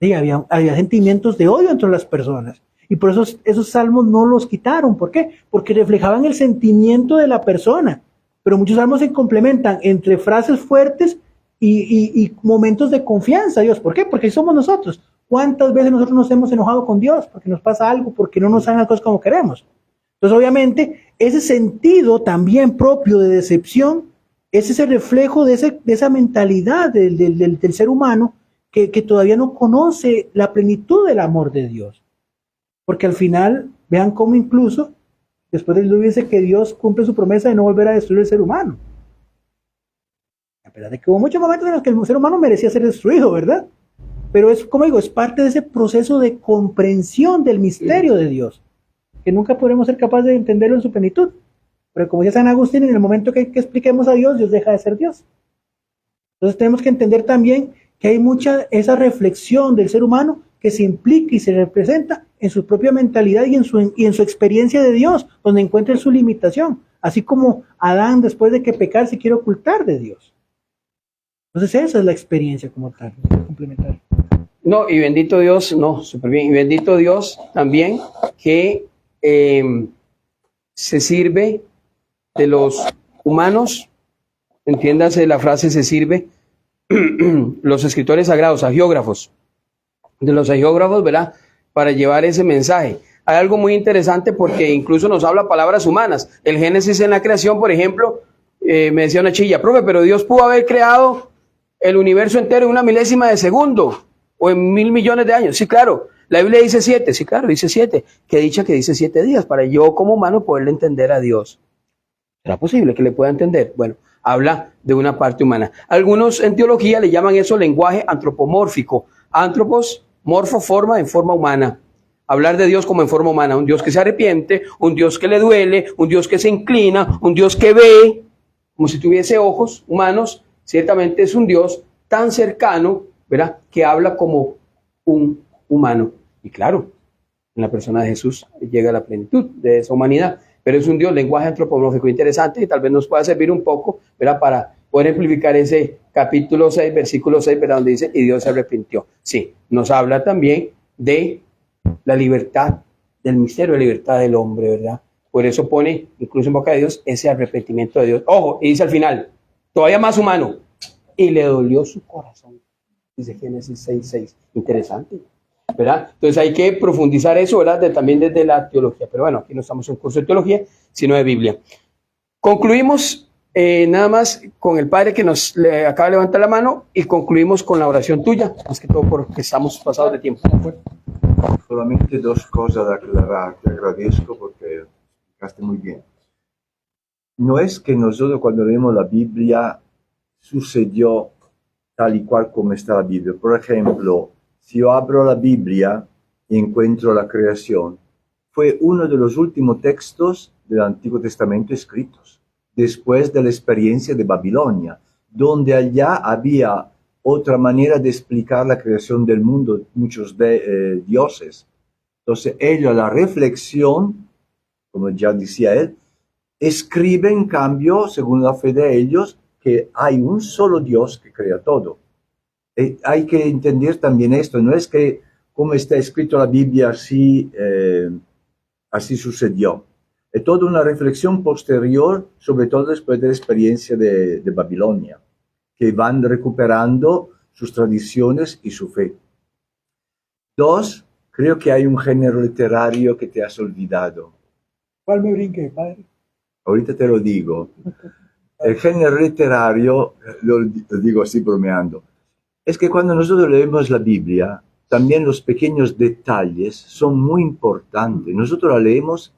había sentimientos de odio entre las personas. Y por eso esos salmos no los quitaron. ¿Por qué? Porque reflejaban el sentimiento de la persona. Pero muchos salmos se complementan entre frases fuertes y momentos de confianza a Dios. ¿Por qué? Porque somos nosotros. ¿Cuántas veces nosotros nos hemos enojado con Dios? Porque nos pasa algo, porque no nos salen las cosas como queremos. Entonces, obviamente, ese sentido también propio de decepción es ese reflejo de esa mentalidad del ser humano que todavía no conoce la plenitud del amor de Dios. Porque al final, vean cómo incluso, después del diluvio dice que Dios cumple su promesa de no volver a destruir el ser humano. A pesar de que hubo muchos momentos en los que el ser humano merecía ser destruido, ¿verdad? Pero es, como digo, es parte de ese proceso de comprensión del misterio de Dios, que nunca podremos ser capaces de entenderlo en su plenitud. Pero como decía San Agustín, en el momento que expliquemos a Dios, Dios deja de ser Dios. Entonces tenemos que entender también que hay mucha esa reflexión del ser humano que se implica y se representa en su propia mentalidad y en su experiencia de Dios, donde encuentra su limitación, así como Adán, después de que pecar, se quiere ocultar de Dios. Entonces esa es la experiencia como tal, complementaria. No, y bendito Dios, no, súper bien, y bendito Dios también que se sirve de los humanos, entiéndase la frase, se sirve los escritores sagrados, agiógrafos, de los agiógrafos, ¿verdad?, para llevar ese mensaje. Hay algo muy interesante porque incluso nos habla palabras humanas. El Génesis en la creación, por ejemplo, me decía una chilla, profe, pero Dios pudo haber creado el universo entero en una milésima de segundo o en 1.000 millones de años. Sí, claro. La Biblia dice 7, sí, claro, dice 7. Qué dicha que dice 7 días para yo como humano poderle entender a Dios. ¿Será posible que le pueda entender? Bueno, habla de una parte humana. Algunos en teología le llaman eso lenguaje antropomórfico. Antropos, morfo, forma, en forma humana. Hablar de Dios como en forma humana. Un Dios que se arrepiente, un Dios que le duele, un Dios que se inclina, un Dios que ve, como si tuviese ojos humanos. Ciertamente es un Dios tan cercano, ¿verdad?, que habla como un humano. Y claro, en la persona de Jesús llega la plenitud de esa humanidad. Pero es un Dios, lenguaje antropomórfico interesante, y tal vez nos pueda servir un poco, ¿verdad?, para poder amplificar ese capítulo 6, versículo 6, ¿verdad?, donde dice, y Dios se arrepintió. Sí, nos habla también de la libertad, del misterio de la libertad del hombre, ¿verdad? Por eso pone, incluso en boca de Dios, ese arrepentimiento de Dios. Ojo, y dice al final, todavía más humano, y le dolió su corazón. Dice Génesis 6:6. Interesante, ¿verdad? Entonces hay que profundizar eso, ¿verdad?, también desde la teología. Pero bueno, aquí no estamos en un curso de teología, sino de Biblia. Concluimos nada más con el Padre que nos acaba de levantar la mano, y concluimos con la oración tuya, más que todo porque estamos pasados de tiempo. Solamente dos cosas a aclarar. Te agradezco porque explicaste muy bien. No es que nosotros cuando leemos la Biblia sucedió tal y cual como está la Biblia. Por ejemplo, si yo abro la Biblia y encuentro la creación, fue uno de los últimos textos del Antiguo Testamento escritos, después de la experiencia de Babilonia, donde allá había otra manera de explicar la creación del mundo, muchos dioses. Entonces, ellos, la reflexión, como ya decía él, escribe en cambio, según la fe de ellos, que hay un solo Dios que crea todo. Hay que entender también esto, no es que como está escrito la Biblia así sucedió. Es toda una reflexión posterior, sobre todo después de la experiencia de Babilonia, que van recuperando sus tradiciones y su fe. Dos, creo que hay un género literario que te has olvidado. ¿Cuál me brinque, padre? Ahorita te lo digo. El género literario, lo digo así bromeando, es que cuando nosotros leemos la Biblia, también los pequeños detalles son muy importantes. Nosotros la leemos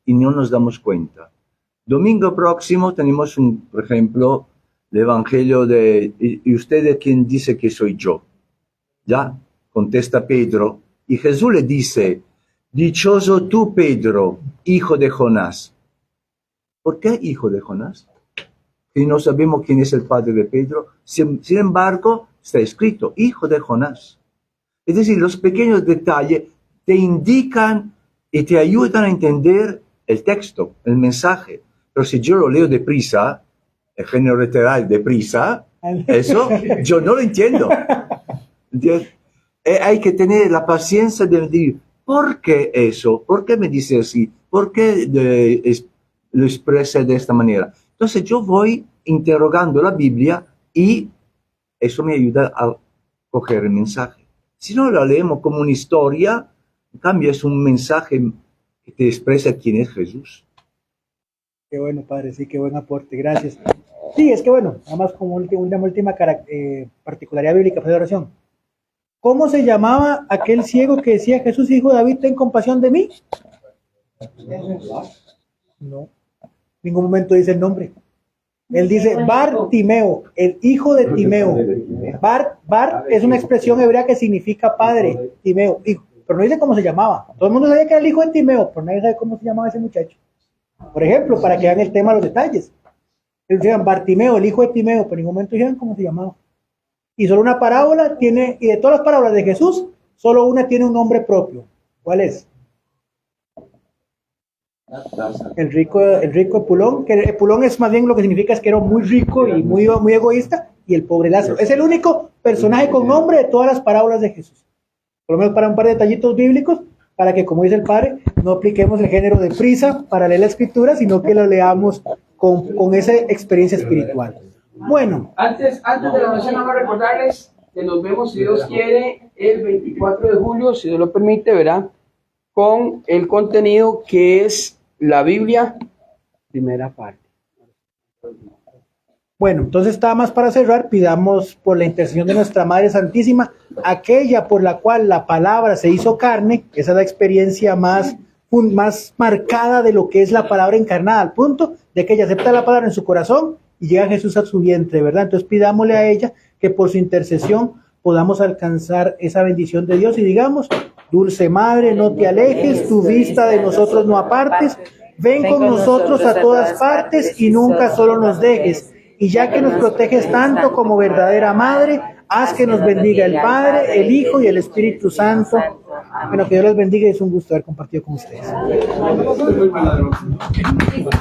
y no nos damos cuenta. Domingo próximo tenemos, por ejemplo, el Evangelio de ¿y usted de quién dice que soy yo? Ya, contesta Pedro, y Jesús le dice, dichoso tú, Pedro, hijo de Jonás. ¿Por qué hijo de Jonás? Y no sabemos quién es el padre de Pedro. Sin embargo, está escrito, hijo de Jonás. Es decir, los pequeños detalles te indican y te ayudan a entender el texto, el mensaje. Pero si yo lo leo deprisa, el género literal deprisa, eso yo no lo entiendo. ¿Entiendes? Hay que tener la paciencia de decir, ¿por qué eso? ¿Por qué me dice así? ¿Por qué lo expresa de esta manera? Entonces yo voy interrogando la Biblia y eso me ayuda a coger el mensaje. Si no lo leemos como una historia, en cambio es un mensaje que te expresa quién es Jesús. Qué bueno, padre, sí, qué buen aporte, gracias. Sí, es que bueno, nada más como una última particularidad bíblica de oración. ¿Cómo se llamaba aquel ciego que decía, Jesús, hijo de David, ten compasión de mí? No, en ningún momento dice el nombre. Él dice Bartimeo, el hijo de Timeo. Bar es una expresión hebrea que significa padre, Timeo, hijo, pero no dice cómo se llamaba. Todo el mundo sabía que era el hijo de Timeo, pero nadie sabe cómo se llamaba ese muchacho. Por ejemplo, para que vean el tema, los detalles. Ellos decían Bartimeo, el hijo de Timeo, pero en ningún momento dijeron cómo se llamaba. Y solo una parábola tiene, y de todas las parábolas de Jesús, solo una tiene un nombre propio. ¿Cuál es? El rico Epulón, que Epulón es más bien lo que significa es que era muy rico y muy egoísta, y el pobre Lázaro. Es el único personaje con nombre de todas las parábolas de Jesús. Por lo menos para un par de detallitos bíblicos, para que, como dice el padre, no apliquemos el género de prisa para leer la escritura, sino que lo leamos con esa experiencia espiritual. Bueno. Antes de la oración, vamos a recordarles que nos vemos, si Dios quiere, el 24 de julio, si Dios lo permite, ¿verdad? Con el contenido que es la Biblia, primera parte. Bueno, entonces nada más para cerrar, pidamos por la intercesión de nuestra Madre Santísima, aquella por la cual la palabra se hizo carne, esa es la experiencia más marcada de lo que es la palabra encarnada, al punto de que ella acepta la palabra en su corazón y llega Jesús a su vientre, ¿verdad? Entonces pidámosle a ella que por su intercesión podamos alcanzar esa bendición de Dios y digamos, dulce Madre, no te alejes, tu vista de nosotros no apartes, ven con nosotros a todas partes y nunca solo nos dejes. Y ya que nos proteges tanto como verdadera Madre, haz que nos bendiga el Padre, el Hijo y el Espíritu Santo. Bueno, que Dios los bendiga y es un gusto haber compartido con ustedes.